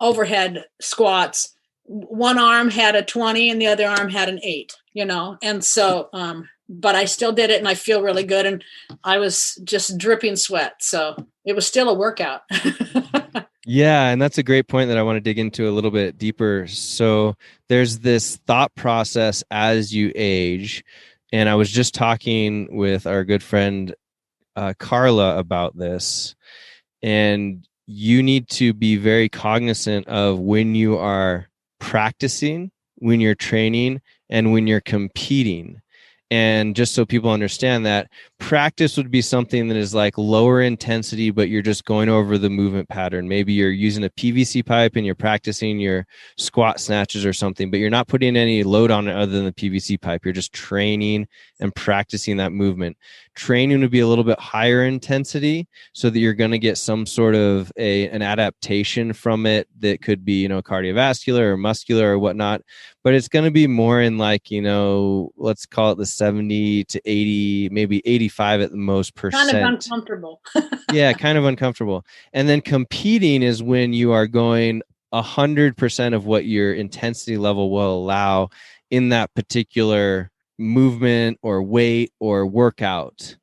overhead squats. One arm had a 20 and the other arm had an 8, and so, but I still did it, and I feel really good. And I was just dripping sweat. So it was still a workout. Yeah. And that's a great point that I want to dig into a little bit deeper. So there's this thought process as you age. And I was just talking with our good friend, Carla, about this. And you need to be very cognizant of when you are practicing, when you're training, and when you're competing. And just so people understand that, practice would be something that is like lower intensity, but you're just going over the movement pattern. Maybe you're using a PVC pipe and you're practicing your squat snatches or something, but you're not putting any load on it other than the PVC pipe. You're just training and practicing that movement. Training would be a little bit higher intensity so that you're going to get some sort of an adaptation from it that could be, cardiovascular or muscular or whatnot. But it's going to be more in let's call it the 70 to 80, maybe 85 at the most percent. Kind of uncomfortable. Yeah, kind of uncomfortable. And then competing is when you are going 100% of what your intensity level will allow in that particular movement or weight or workout.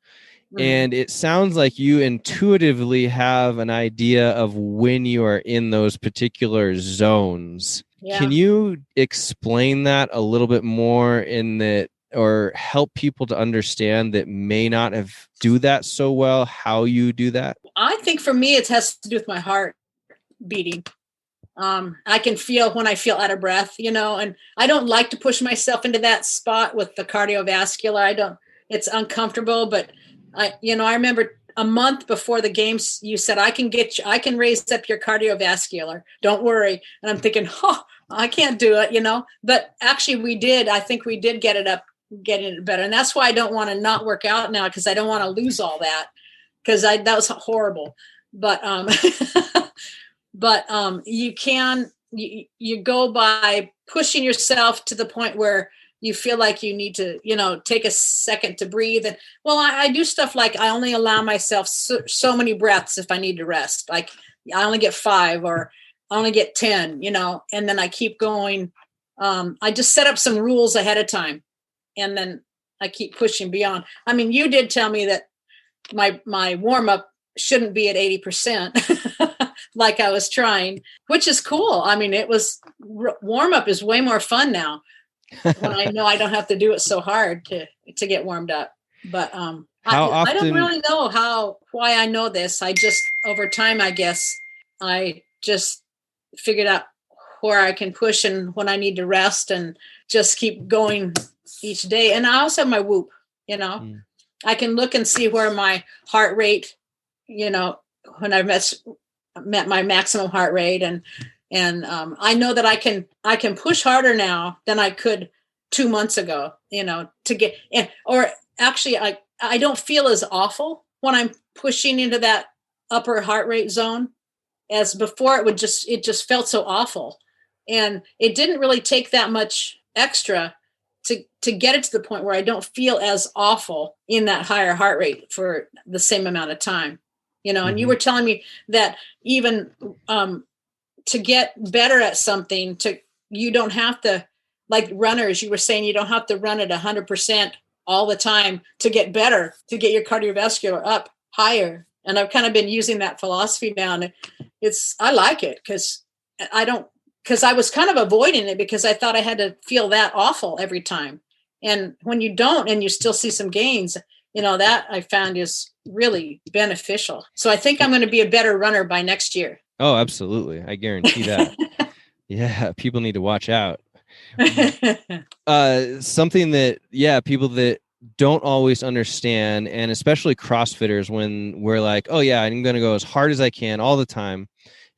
And it sounds like you intuitively have an idea of when you are in those particular zones. Yeah. Can you explain that a little bit more or help people to understand that may not have do that so well, how you do that? I think for me, it has to do with my heart beating. I can feel when I feel out of breath, and I don't like to push myself into that spot with the cardiovascular. It's uncomfortable, but I remember a month before the games, you said, I can raise up your cardiovascular. Don't worry. And I'm thinking, I can't do it, but actually I think we did get it better. And that's why I don't want to not work out now, because I don't want to lose all that, because that was horrible. But, you go by pushing yourself to the point where you feel like you need to, take a second to breathe. And I do stuff like I only allow myself so many breaths if I need to rest. Like I only get 5 or I only get 10, and then I keep going. I just set up some rules ahead of time, and then I keep pushing beyond. I mean, you did tell me that my warm up shouldn't be at 80%. Like I was trying, which is cool. I mean, warm up is way more fun now when I know I don't have to do it so hard to get warmed up. But I don't really know why I know this. I just, over time, I guess I just figured out where I can push and when I need to rest, and just keep going each day. And I also have my Whoop, I can look and see where my heart rate, when I've met my maximum heart rate, and I know that I can push harder now than I could 2 months ago, to get in. Or actually, I don't feel as awful when I'm pushing into that upper heart rate zone as before. It just felt so awful. And it didn't really take that much extra to get it to the point where I don't feel as awful in that higher heart rate for the same amount of time, and you were telling me that even to get better at something, you don't have to, like runners, you were saying you don't have to run at 100% all the time to get better, to get your cardiovascular up higher. And I've kind of been using that philosophy now. And I like it because I was kind of avoiding it because I thought I had to feel that awful every time. And when you don't, and you still see some gains, that I found is really beneficial. So I think I'm going to be a better runner by next year. Oh, absolutely. I guarantee that. Yeah. People need to watch out. Something that, people that don't always understand, and especially CrossFitters, when we're like, oh yeah, I'm going to go as hard as I can all the time.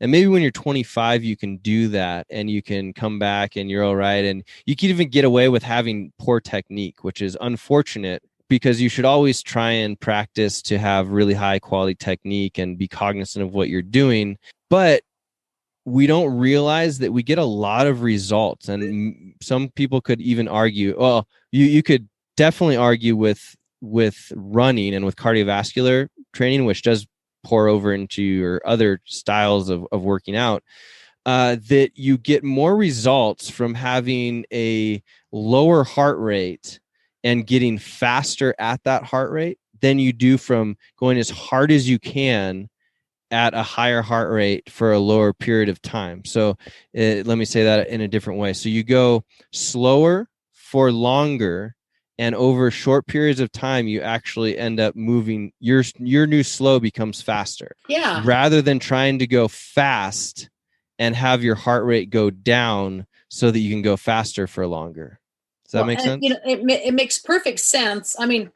And maybe when you're 25, you can do that and you can come back and you're all right. And you can even get away with having poor technique, which is unfortunate because you should always try and practice to have really high quality technique and be cognizant of what you're doing. But we don't realize that we get a lot of results. And some people could even argue, well, you could definitely argue with running and with cardiovascular training, which does pour over into your other styles of working out, that you get more results from having a lower heart rate and getting faster at that heart rate than you do from going as hard as you can at a higher heart rate for a lower period of time. So let me say that in a different way. So you go slower for longer, and over short periods of time, you actually end up moving. Your new slow becomes faster. Yeah. Rather than trying to go fast and have your heart rate go down so that you can go faster for longer. Does that make sense? It makes perfect sense. I mean,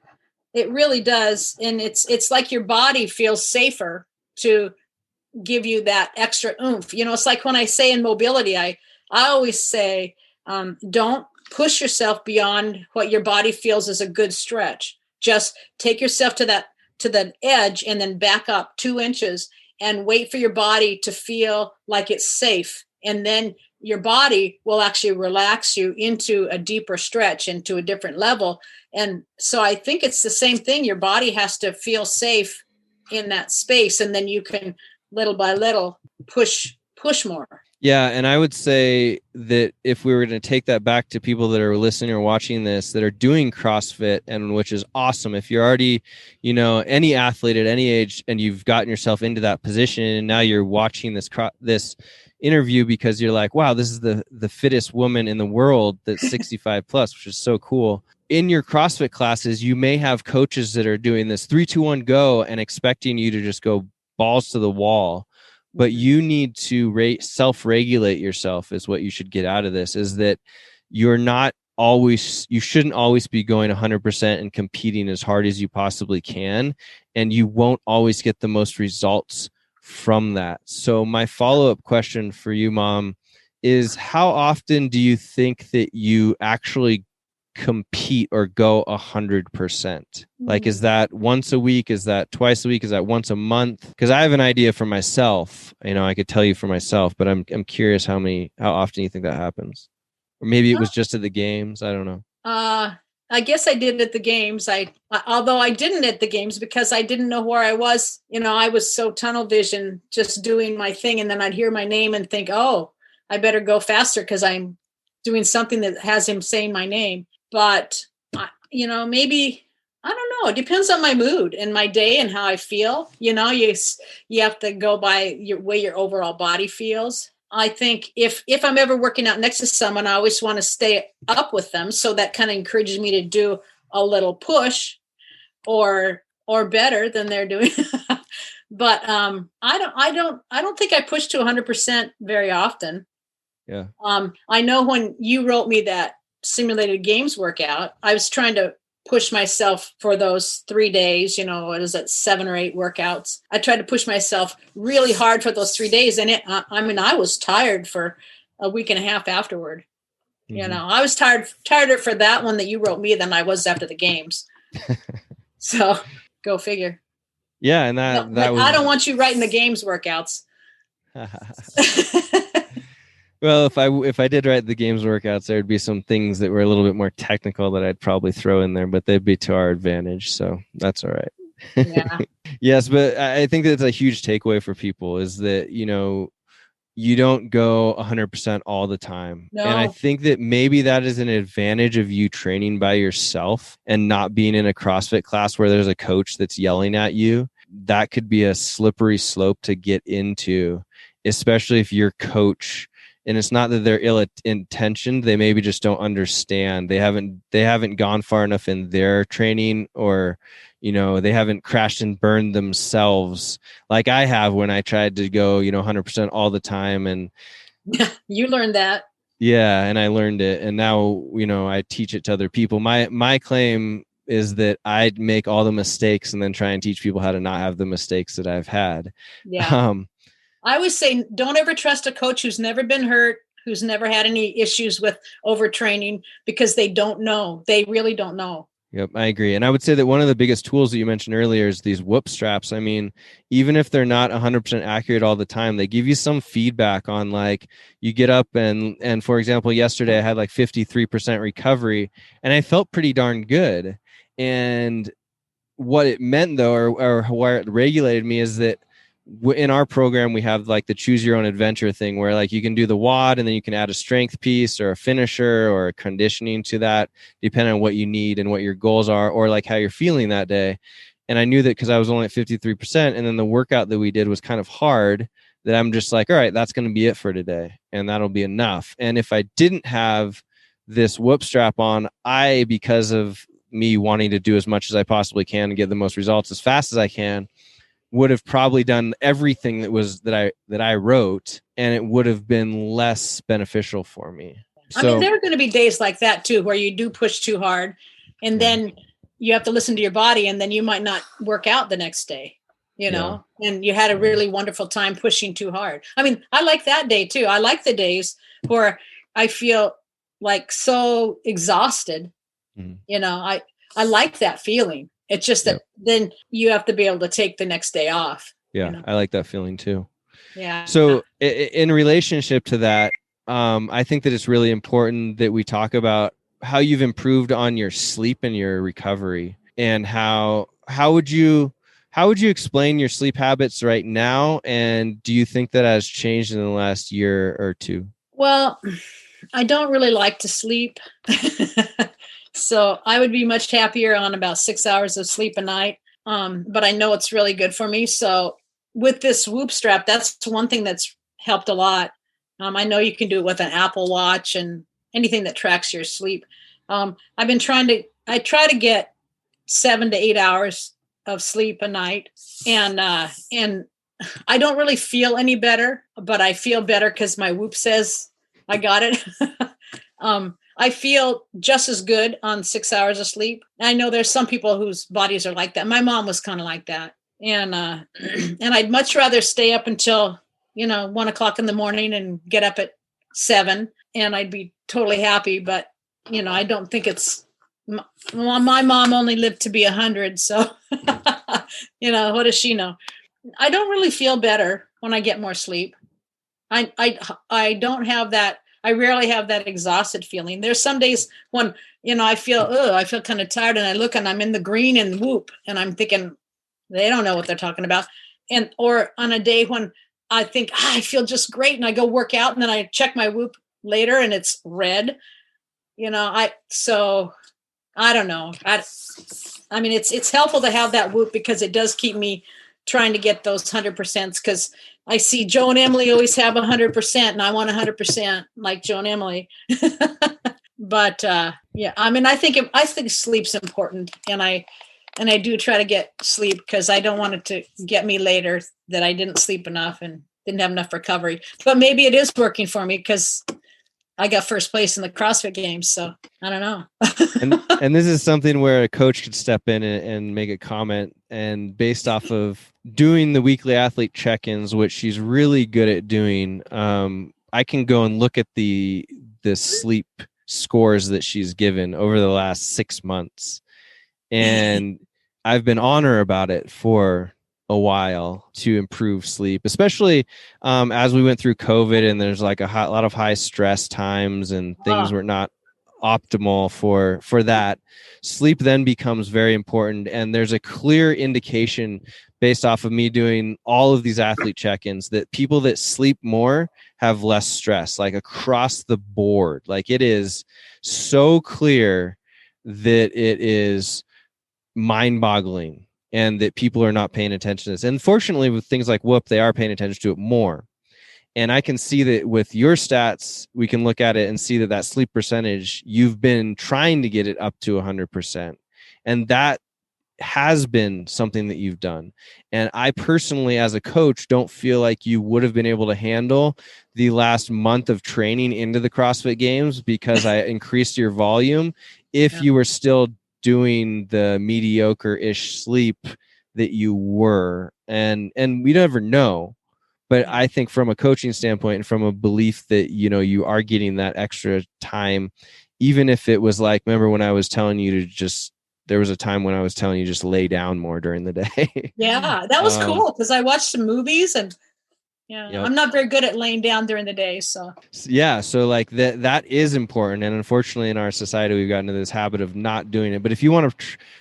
it really does. And it's like your body feels safer to give you that extra oomph. It's like when I say in mobility, I always say, don't push yourself beyond what your body feels is a good stretch. Just take yourself to the edge and then back up 2 inches and wait for your body to feel like it's safe. And then your body will actually relax you into a deeper stretch, into a different level. And so I think it's the same thing. Your body has to feel safe in that space. And then you can little by little push more. Yeah. And I would say that if we were going to take that back to people that are listening or watching this, that are doing CrossFit, and which is awesome. If you're already, any athlete at any age, and you've gotten yourself into that position, and now you're watching this interview because you're like, wow, this is the fittest woman in the world that's 65 plus, which is so cool. In your CrossFit classes, you may have coaches that are doing this 3, 2, 1, go, and expecting you to just go balls to the wall. But you need to self-regulate yourself is what you should get out of this, is that you shouldn't always be going 100% and competing as hard as you possibly can. And you won't always get the most results from that. So my follow-up question for you, Mom, is how often do you think that you actually compete or go 100%? Like, is that once a week? Is that twice a week? Is that once a month? Because I have an idea for myself. I could tell you for myself, but I'm curious how often you think that happens, or maybe it was just at the games. I don't know. I guess I did at the games. Although I didn't at the games because I didn't know where I was. I was so tunnel vision, just doing my thing, and then I'd hear my name and think, oh, I better go faster because I'm doing something that has him saying my name. But, maybe, I don't know. It depends on my mood and my day and how I feel. You have to go by your way your overall body feels. I think if I'm ever working out next to someone, I always want to stay up with them. So that kind of encourages me to do a little push or better than they're doing. But I don't think I push to 100% very often. Yeah. I know when you wrote me that simulated games workout, I was trying to push myself for those 3 days, what is it, 7 or 8 workouts. I tried to push myself really hard for those 3 days. And I was tired for a week and a half afterward. Mm-hmm. I was tired for that one that you wrote me than I was after the games. So go figure. Yeah. And that was, I don't want you writing the games workouts. Well, if I did write the games workouts, there would be some things that were a little bit more technical that I'd probably throw in there, but they'd be to our advantage. So that's all right. Yeah. Yes, but I think that's a huge takeaway for people is that, you don't go 100% all the time. And I No. think that maybe that is an advantage of you training by yourself and not being in a CrossFit class where there's a coach that's yelling at you. That could be a slippery slope to get into, especially if your coach, and it's not that they're ill intentioned, they maybe just don't understand. They haven't gone far enough in their training, or they haven't crashed and burned themselves like I have when I tried to go 100% all the time. And you learned that. Yeah, and I learned it, and now I teach it to other people. My claim is that I'd make all the mistakes and then try and teach people how to not have the mistakes that I've had. Yeah. I always say, don't ever trust a coach who's never been hurt, who's never had any issues with overtraining, because they don't know. They really don't know. Yep, I agree. And I would say that one of the biggest tools that you mentioned earlier is these whoop straps. I mean, even if they're not 100% accurate all the time, they give you some feedback on, like, you get up and for example, yesterday I had like 53% recovery and I felt pretty darn good. And what it meant though, or where it regulated me, is that in our program we have like the choose your own adventure thing, where like you can do the WOD and then you can add a strength piece or a finisher or a conditioning to that, depending on what you need and what your goals are, or like how you're feeling that day. And I knew that because I was only at 53%, and then the workout that we did was kind of hard, that I'm just like, all right, that's going to be it for today, and that'll be enough. And if I didn't have this whoop strap on, because of me wanting to do as much as I possibly can and get the most results as fast as I can, would have probably done everything that I wrote, and it would have been less beneficial for me. I mean, there are going to be days like that too, where you do push too hard, and then you have to listen to your body, and then you might not work out the next day, and you had a really wonderful time pushing too hard. I mean, I like that day too. I like the days where I feel like so exhausted. I like that feeling. It's just that then you have to be able to take the next day off. Yeah, I like that feeling too. Yeah. So in relationship to that, I think that it's really important that we talk about how you've improved on your sleep and your recovery, and how would you explain your sleep habits right now? And do you think that has changed in the last year or two? Well, I don't really like to sleep. So I would be much happier on about 6 hours of sleep a night. But I know it's really good for me. So with this Whoop strap, that's one thing that's helped a lot. I know you can do it with an Apple Watch and anything that tracks your sleep. I try to get 7 to 8 hours of sleep a night. And I don't really feel any better, but I feel better because my Whoop says I got it. I feel just as good on 6 hours of sleep. I know there's some people whose bodies are like that. My mom was kind of like that. And and I'd much rather stay up until, 1 o'clock in the morning and get up at 7, and I'd be totally happy. But, I don't think my mom only lived to be 100. So, what does she know? I don't really feel better when I get more sleep. I don't have that. I rarely have that exhausted feeling. There's some days when, I feel kind of tired, and I look and I'm in the green and Whoop, and I'm thinking they don't know what they're talking about. Or on a day when I think I feel just great, and I go work out, and then I check my Whoop later and it's red. So I don't know. I mean, it's helpful to have that Whoop because it does keep me trying to get those 100%, because I see Joe and Emily always have 100%, and I want 100% like Joe and Emily. But I mean, I think sleep's important, and I do try to get sleep because I don't want it to get me later that I didn't sleep enough and didn't have enough recovery. But maybe it is working for me because I got first place in the CrossFit Games, so I don't know. and this is something where a coach could step in and make a comment. And based off of doing the weekly athlete check-ins, which she's really good at doing, I can go and look at the sleep scores that she's given over the last 6 months, and I've been on her about it for a while to improve sleep, especially as we went through COVID and there's like a lot of high stress times and things were not optimal for that. Sleep then becomes very important, and there's a clear indication based off of me doing all of these athlete check-ins that people that sleep more have less stress, like across the board. Like it is so clear that it is mind-boggling and that people are not paying attention to this. And fortunately, with things like Whoop, they are paying attention to it more. And I can see that with your stats, we can look at it and see that sleep percentage, you've been trying to get it up to 100%. And that has been something that you've done. And I personally, as a coach, don't feel like you would have been able to handle the last month of training into the CrossFit Games because I increased your volume if you were still doing the mediocre-ish sleep that you were. And we never know. But I think from a coaching standpoint and from a belief that, you are getting that extra time, even if it was like, remember when I was telling you there was a time when I was telling you just lay down more during the day. Yeah, that was cool because I watched some movies and I'm not very good at laying down during the day. So like that is important. And unfortunately in our society, we've gotten into this habit of not doing it. But if you want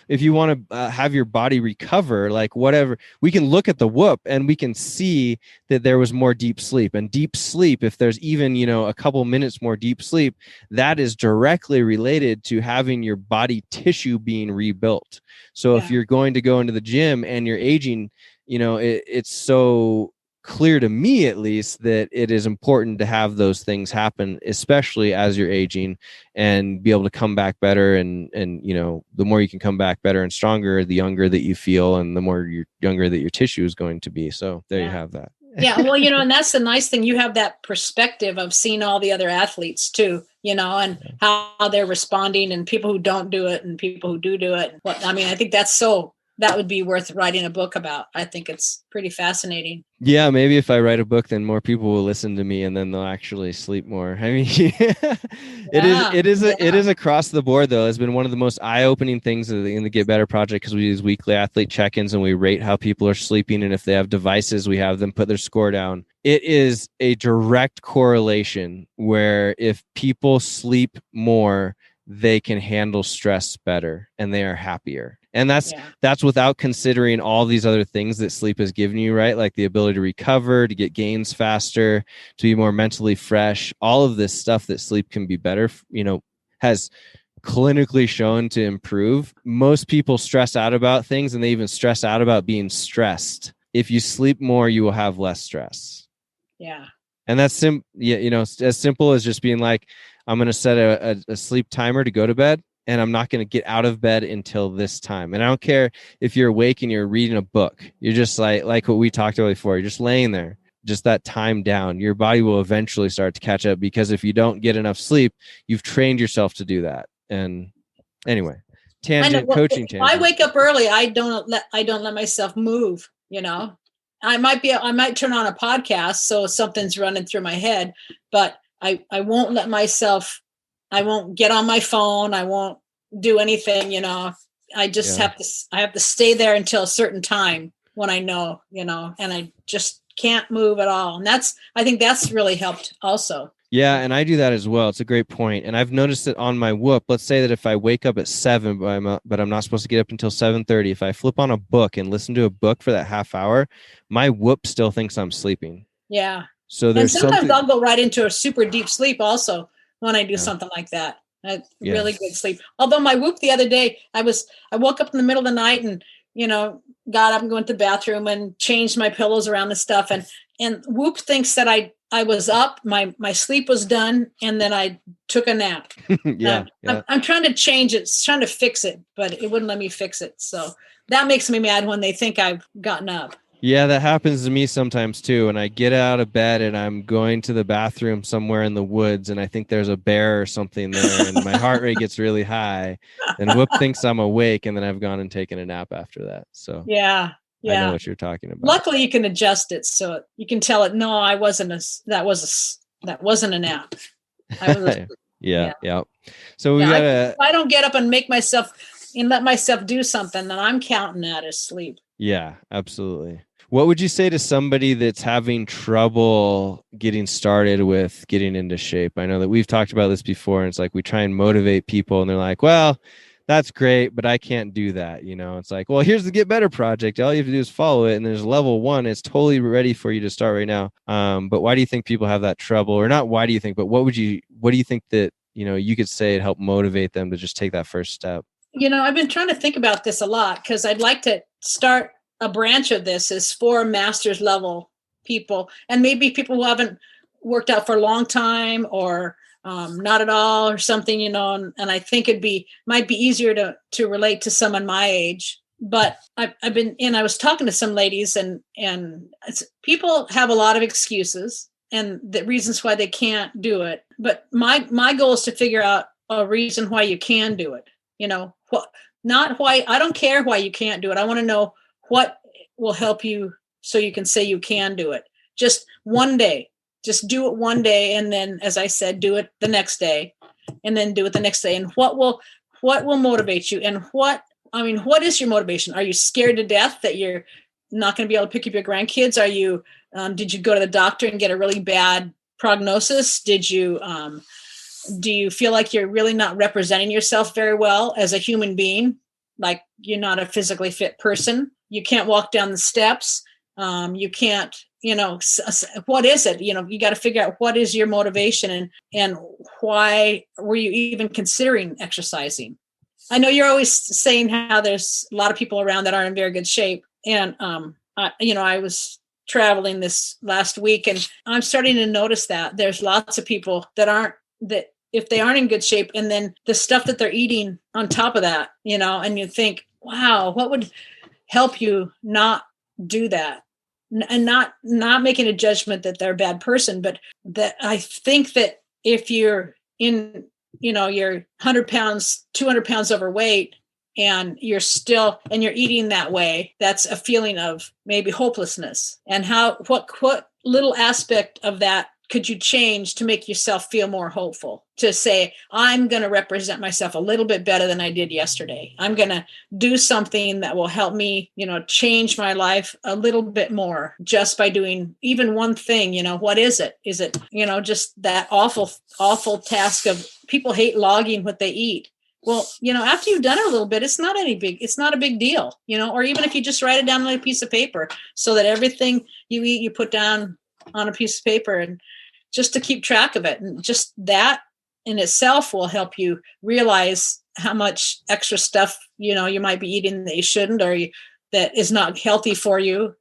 to have your body recover, like whatever, we can look at the Whoop and we can see that there was more deep sleep. And deep sleep, if there's even, a couple minutes more deep sleep, that is directly related to having your body tissue being rebuilt. So if you're going to go into the gym and you're aging, it's so clear to me at least that it is important to have those things happen, especially as you're aging, and be able to come back better. And the more you can come back better and stronger, the younger that you feel and the more younger that your tissue is going to be. So there you have that. Yeah. Well, and that's the nice thing. You have that perspective of seeing all the other athletes too, and how they're responding and people who don't do it and people who do it. I think that would be worth writing a book about. I think it's pretty fascinating. Yeah, maybe if I write a book, then more people will listen to me, and then they'll actually sleep more. I mean, it is across the board though. It's been one of the most eye-opening things in the Get Better project because we use weekly athlete check-ins and we rate how people are sleeping, and if they have devices, we have them put their score down. It is a direct correlation where if people sleep more, they can handle stress better and they are happier. And that's without considering all these other things that sleep has given you, right? Like the ability to recover, to get gains faster, to be more mentally fresh. All of this stuff that sleep can be better, has clinically shown to improve. Most people stress out about things and they even stress out about being stressed. If you sleep more, you will have less stress. Yeah. And that's as simple as just being like, I'm going to set a sleep timer to go to bed, and I'm not going to get out of bed until this time. And I don't care if you're awake and you're reading a book. You're just like what we talked about before. You're just laying there, just that time down. Your body will eventually start to catch up because if you don't get enough sleep, you've trained yourself to do that. And anyway, coaching tangent. If I wake up early, I don't let myself move, I might turn on a podcast so something's running through my head, but I won't let myself, I won't get on my phone. I won't do anything, I just have to stay there until a certain time when I know, and I just can't move at all. And I think that's really helped also. Yeah. And I do that as well. It's a great point. And I've noticed that on my Whoop, let's say that if I wake up at 7, but I'm not supposed to get up until 7:30. If I flip on a book and listen to a book for that half hour, my Whoop still thinks I'm sleeping. Yeah. So there's sometimes I'll go right into a super deep sleep also when I do something like that. Really good sleep. Although my Whoop the other day, I woke up in the middle of the night and, got up and went to the bathroom and changed my pillows around and stuff. And Whoop thinks that I was up, my sleep was done, and then I took a nap. I'm trying to change it, trying to fix it, but it wouldn't let me fix it. So that makes me mad when they think I've gotten up. Yeah, that happens to me sometimes too. And I get out of bed and I'm going to the bathroom somewhere in the woods and I think there's a bear or something there and my heart rate gets really high and Whoop thinks I'm awake and then I've gone and taken a nap after that. So yeah. I know what you're talking about. Luckily you can adjust it so you can tell it, no, that wasn't a nap. Yeah. So if I don't get up and make myself and let myself do something, then I'm counting that as sleep. Yeah, absolutely. What would you say to somebody that's having trouble getting started with getting into shape? I know that we've talked about this before, and it's like we try and motivate people, and they're like, well, that's great, but I can't do that. It's like, well, here's the Get Better project. All you have to do is follow it. And there's level 1. It's totally ready for you to start right now. But why do you think people have that trouble? Or not why do you think, but what do you think that, you could say to help motivate them to just take that first step? I've been trying to think about this a lot because I'd like to start a branch of this is for master's level people, and maybe people who haven't worked out for a long time or not at all or something, and I think might be easier to relate to someone my age. But I was talking to some ladies, and people have a lot of excuses and the reasons why they can't do it. But my goal is to figure out a reason why you can do it. Not why. I don't care why you can't do it. I want to know what will help you so you can say you can do it. Just one day. Just do it one day, and then, as I said, do it the next day, and then do it the next day. And what will motivate you? And what is your motivation? Are you scared to death that you're not going to be able to pick up your grandkids? Are you? Did you go to the doctor and get a really bad prognosis? Did you? Do you feel like you're really not representing yourself very well as a human being? Like you're not a physically fit person. You can't walk down the steps. You can't, what is it? You got to figure out what is your motivation and why were you even considering exercising? I know you're always saying how there's a lot of people around that aren't in very good shape. And, I was traveling this last week, and I'm starting to notice that there's lots of people that if they aren't in good shape, and then the stuff that they're eating on top of that, and you think, wow, what would help you not do that? And not making a judgment that they're a bad person, but that I think that if you're in, you're 100 pounds, 200 pounds overweight, and you're eating that way, that's a feeling of maybe hopelessness. And what little aspect of that could you change to make yourself feel more hopeful? To say, I'm going to represent myself a little bit better than I did yesterday. I'm going to do something that will help me, change my life a little bit more just by doing even one thing. What is it? Is it, just that awful, awful task of people hate logging what they eat. Well, after you've done it a little bit, it's not a big deal, or even if you just write it down on a piece of paper so that everything you eat, you put down on a piece of paper, and just to keep track of it. And just that in itself will help you realize how much extra stuff, you might be eating that you shouldn't, or that is not healthy for you,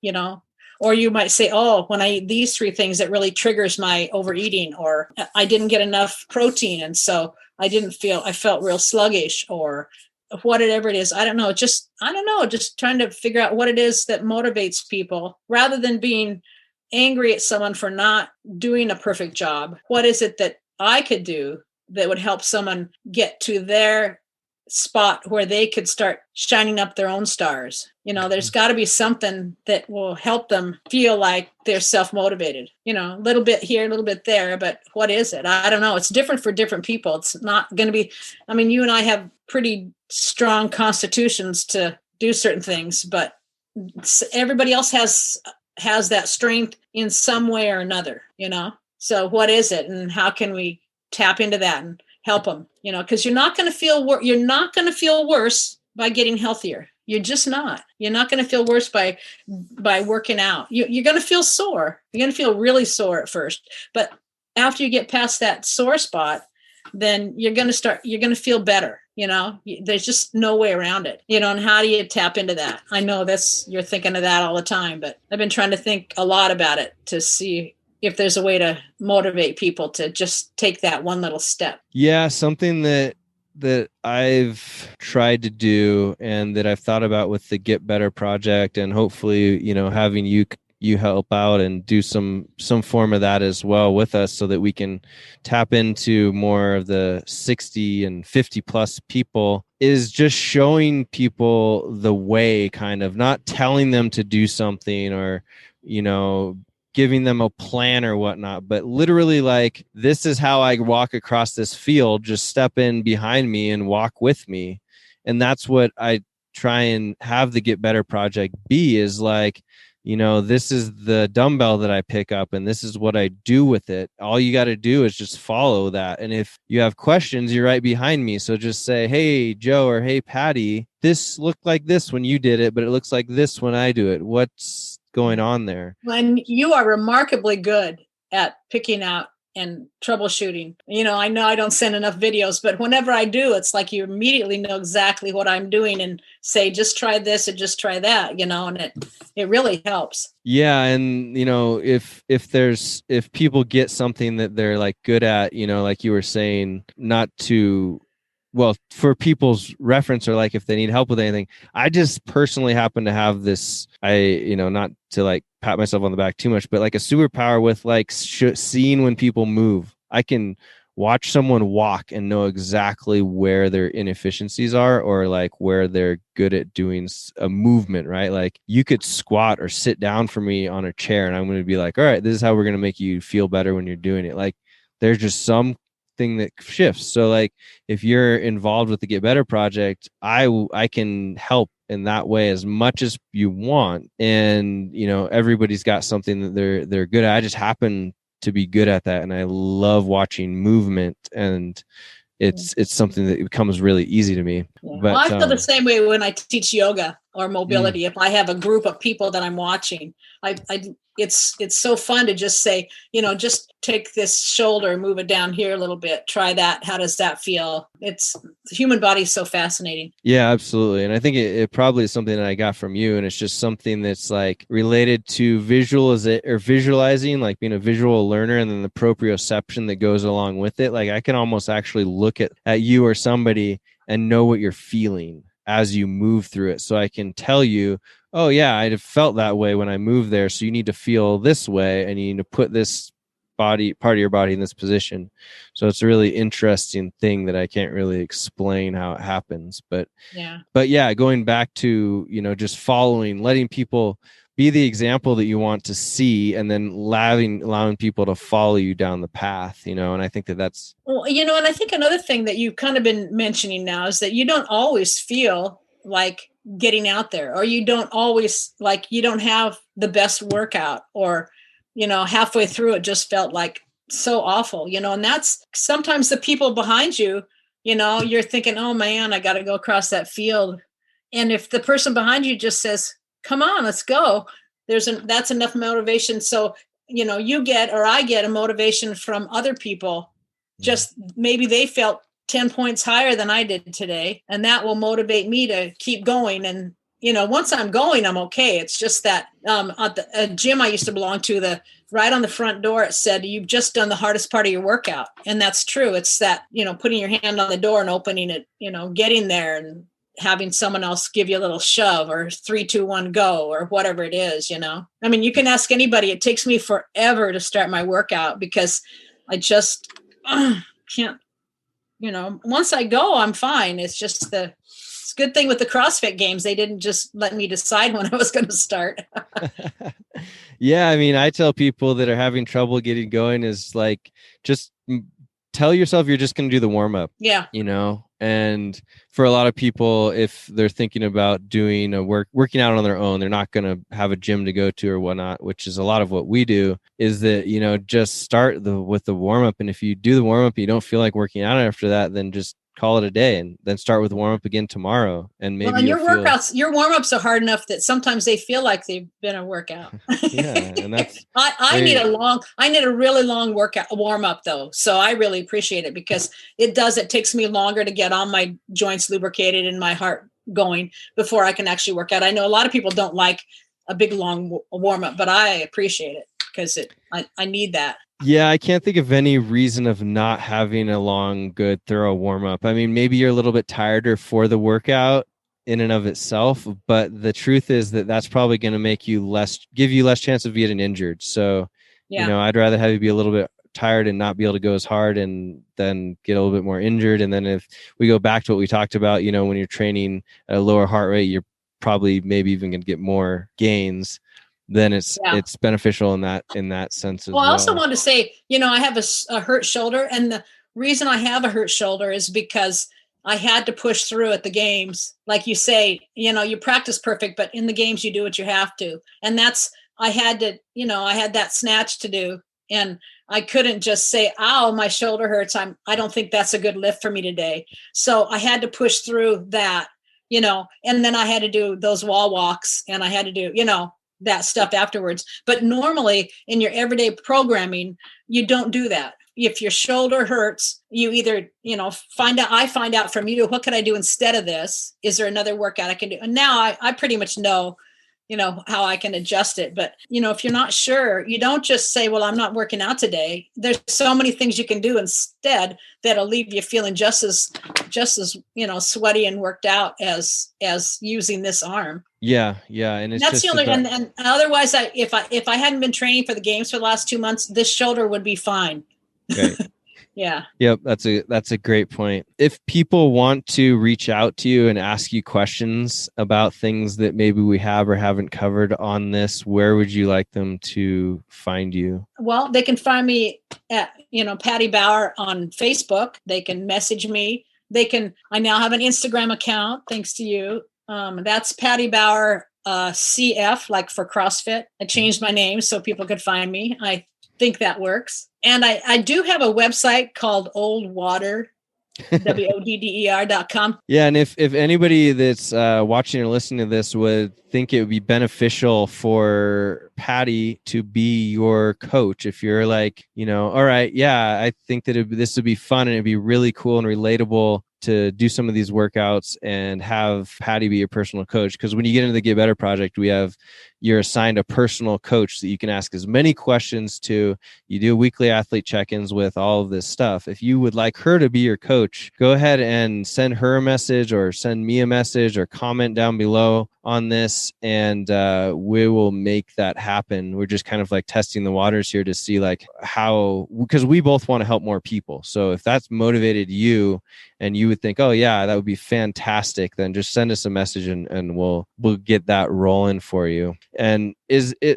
or you might say, oh, when I eat these 3 things, it really triggers my overeating, or I didn't get enough protein. And so I felt real sluggish, or whatever it is. I don't know. Just trying to figure out what it is that motivates people rather than being angry at someone for not doing a perfect job. What is it that I could do that would help someone get to their spot where they could start shining up their own stars? There's got to be something that will help them feel like they're self-motivated, a little bit here, a little bit there, but what is it? I don't know. It's different for different people. It's not going to be, you and I have pretty strong constitutions to do certain things, but everybody else has that strength in some way or another, So what is it, and how can we tap into that and help them? Because you're not going to feel worse by getting healthier. You're just not. You're not going to feel worse by working out. You're going to feel sore. You're going to feel really sore at first, but after you get past that sore spot, then you're going to feel better. There's just no way around it, and how do you tap into that? I know you're thinking of that all the time, but I've been trying to think a lot about it to see if there's a way to motivate people to just take that one little step. Yeah. Something that I've tried to do and that I've thought about with the Get Better project, and hopefully, having you help out and do some form of that as well with us, so that we can tap into more of the 60 and 50 plus people, is just showing people the way, kind of not telling them to do something or, giving them a plan or whatnot, but literally like, this is how I walk across this field. Just step in behind me and walk with me. And that's what I try and have the Get Better project be is like, this is the dumbbell that I pick up and this is what I do with it. All you got to do is just follow that. And if you have questions, you're right behind me. So just say, hey, Joe, or hey, Patty, this looked like this when you did it, but it looks like this when I do it. What's going on there? When you are remarkably good at picking out and troubleshooting. I know I don't send enough videos, but whenever I do, it's like you immediately know exactly what I'm doing and say, just try this or just try that, and it really helps. Yeah. And, if people get something that they're like good at, like you were saying, for people's reference, or like if they need help with anything, I just personally happen to have this, not to like pat myself on the back too much, but like a superpower with like seeing when people move. I can watch someone walk and know exactly where their inefficiencies are, or like where they're good at doing a movement, right? Like you could squat or sit down for me on a chair and I'm going to be like, all right, this is how we're going to make you feel better when you're doing it. Like there's just some thing that shifts. So like if you're involved with the Get Better project, I can help in that way as much as you want. And everybody's got something that they're good at. I just happen to be good at that, and I love watching movement, and it's something that becomes really easy to me. Yeah. But I feel the same way when I teach yoga or mobility. If I have a group of people that I'm watching, it's so fun to just say, just take this shoulder and move it down here a little bit. Try that. How does that feel? The human body is so fascinating. Yeah, absolutely. And I think it probably is something that I got from you. And it's just something that's like related to visualizing, like being a visual learner, and then the proprioception that goes along with it. Like I can almost actually look at you or somebody and know what you're feeling as you move through it. So I can tell you, oh yeah, I'd have felt that way when I moved there. So you need to feel this way, and you need to put this part of your body in this position. So it's a really interesting thing that I can't really explain how it happens. But yeah, going back to, just letting people be the example that you want to see, and then allowing people to follow you down the path, and I think that's. Well, and I think another thing that you've kind of been mentioning now is that you don't always feel like getting out there, or you don't always you don't have the best workout, or, halfway through it just felt like so awful, and that's sometimes the people behind you, you're thinking, oh man, I got to go across that field. And if the person behind you just says, come on, let's go, that's enough motivation. So, you get, or I get a motivation from other people. Just maybe they felt 10 points higher than I did today. And that will motivate me to keep going. And, once I'm going, I'm okay. It's just that at the gym I used to belong to, right on the front door, it said, you've just done the hardest part of your workout. And that's true. It's that, putting your hand on the door and opening it, getting there and having someone else give you a little shove, or 3, 2, 1, go, or whatever it is, I mean, you can ask anybody. It takes me forever to start my workout because I just can't, once I go, I'm fine. It's just it's a good thing with the CrossFit Games. They didn't just let me decide when I was going to start. Yeah. I mean, I tell people that are having trouble getting going is like, just tell yourself you're just going to do the warm up. Yeah. And for a lot of people, if they're thinking about doing working out on their own, they're not going to have a gym to go to or whatnot, which is a lot of what we do, is that, just start with the warm up. And if you do the warm up, you don't feel like working out after that, then just call it a day and then start with warm up again tomorrow. And maybe your warm ups are hard enough that sometimes they feel like they've been a workout. Yeah. And that's, I need a really long workout warm up though. So I really appreciate it because it takes me longer to get all my joints lubricated and my heart going before I can actually work out. I know a lot of people don't like a big long warm up, but I appreciate it because I need that. Yeah, I can't think of any reason of not having a long, good, thorough warm up. I mean, maybe you're a little bit tireder for the workout in and of itself, but the truth is that that's probably going to give you less chance of getting injured. So, I'd rather have you be a little bit tired and not be able to go as hard and then get a little bit more injured. And then if we go back to what we talked about, when you're training at a lower heart rate, you're probably maybe even going to get more gains. Then it's beneficial in that sense as well. I also want to say, I have a hurt shoulder, and the reason I have a hurt shoulder is because I had to push through at the games. Like you say, you practice perfect, but in the games you do what you have to. And I had that snatch to do. And I couldn't just say, ow, my shoulder hurts. I don't think that's a good lift for me today. So I had to push through that, and then I had to do those wall walks, and I had to do, that stuff afterwards. But normally in your everyday programming, you don't do that. If your shoulder hurts, you either, I find out from you, what can I do instead of this? Is there another workout I can do? And now I pretty much know, how I can adjust it. But, if you're not sure, you don't just say, well, I'm not working out today. There's so many things you can do instead that'll leave you feeling just as, sweaty and worked out as using this arm. Yeah. And it's that's just the only, and otherwise if I hadn't been training for the games for the last 2 months, this shoulder would be fine. Right. Yeah. Yep. That's a great point. If people want to reach out to you and ask you questions about things that maybe we have or haven't covered on this, where would you like them to find you? Well, they can find me at, Patty Bauer on Facebook. They can message me. I now have an Instagram account, thanks to you. That's Patty Bauer, CF, like for CrossFit. I changed my name so people could find me. I think that works. And I do have a website called oldwater, WODDER.com. Yeah. And if anybody that's watching or listening to this would think it would be beneficial for Patty to be your coach, if you're like, all right, yeah, I think that this would be fun and it'd be really cool and relatable to do some of these workouts and have Patty be your personal coach. Because when you get into the Get Better Project, you're assigned a personal coach that you can ask as many questions to. You do weekly athlete check-ins with all of this stuff. If you would like her to be your coach, go ahead and send her a message or send me a message or comment down below on this, and we will make that happen. We're just kind of like testing the waters here to see like how, because we both want to help more people. So if that's motivated you and you would think, oh yeah, that would be fantastic, then just send us a message and we'll get that rolling for you. And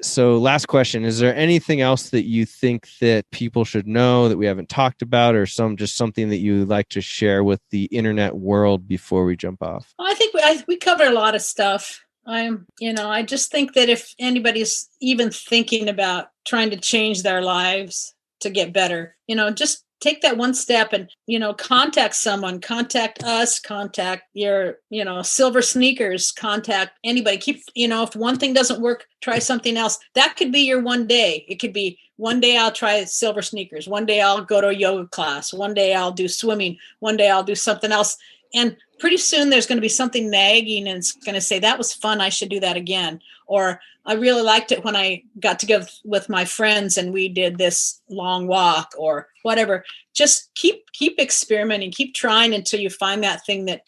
so last question, is there anything else that you think that people should know that we haven't talked about, or something that you would like to share with the internet world before we jump off? I think we covered a lot of stuff. I just think that if anybody's even thinking about trying to change their lives to get better, just take that one step and, contact someone, contact us, contact your, Silver Sneakers, contact anybody. If one thing doesn't work, try something else. That could be your one day. It could be one day I'll try Silver Sneakers. One day I'll go to a yoga class. One day I'll do swimming. One day I'll do something else. And pretty soon there's going to be something nagging and it's going to say, that was fun, I should do that again. Or I really liked it when I got together with my friends and we did this long walk or whatever. Just keep experimenting, keep trying until you find that thing that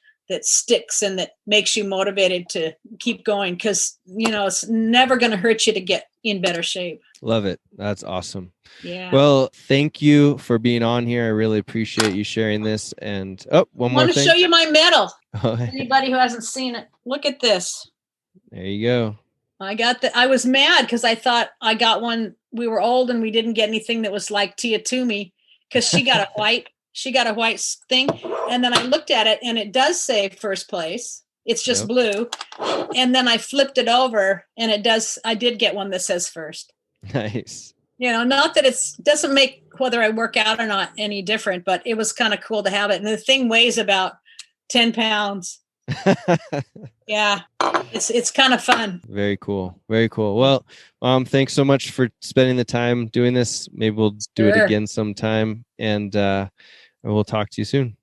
sticks and that makes you motivated to keep going. Because, it's never going to hurt you to get in better shape. Love it. That's awesome. Yeah. Well, thank you for being on here. I really appreciate you sharing this. And one more thing. I want to show you my medal. Anybody who hasn't seen it, look at this. There you go. I was mad because I thought I got one. We were old and we didn't get anything that was like Tia Toomey because she got a white thing. And then I looked at it and it does say first place. It's just blue. And then I flipped it over and I did get one that says first. Nice. Not that it doesn't make whether I work out or not any different, but it was kind of cool to have it. And the thing weighs about 10 pounds. Yeah, it's kind of fun. Very cool. Very cool. Well, thanks so much for spending the time doing this. Maybe we'll do it again sometime, and we'll talk to you soon.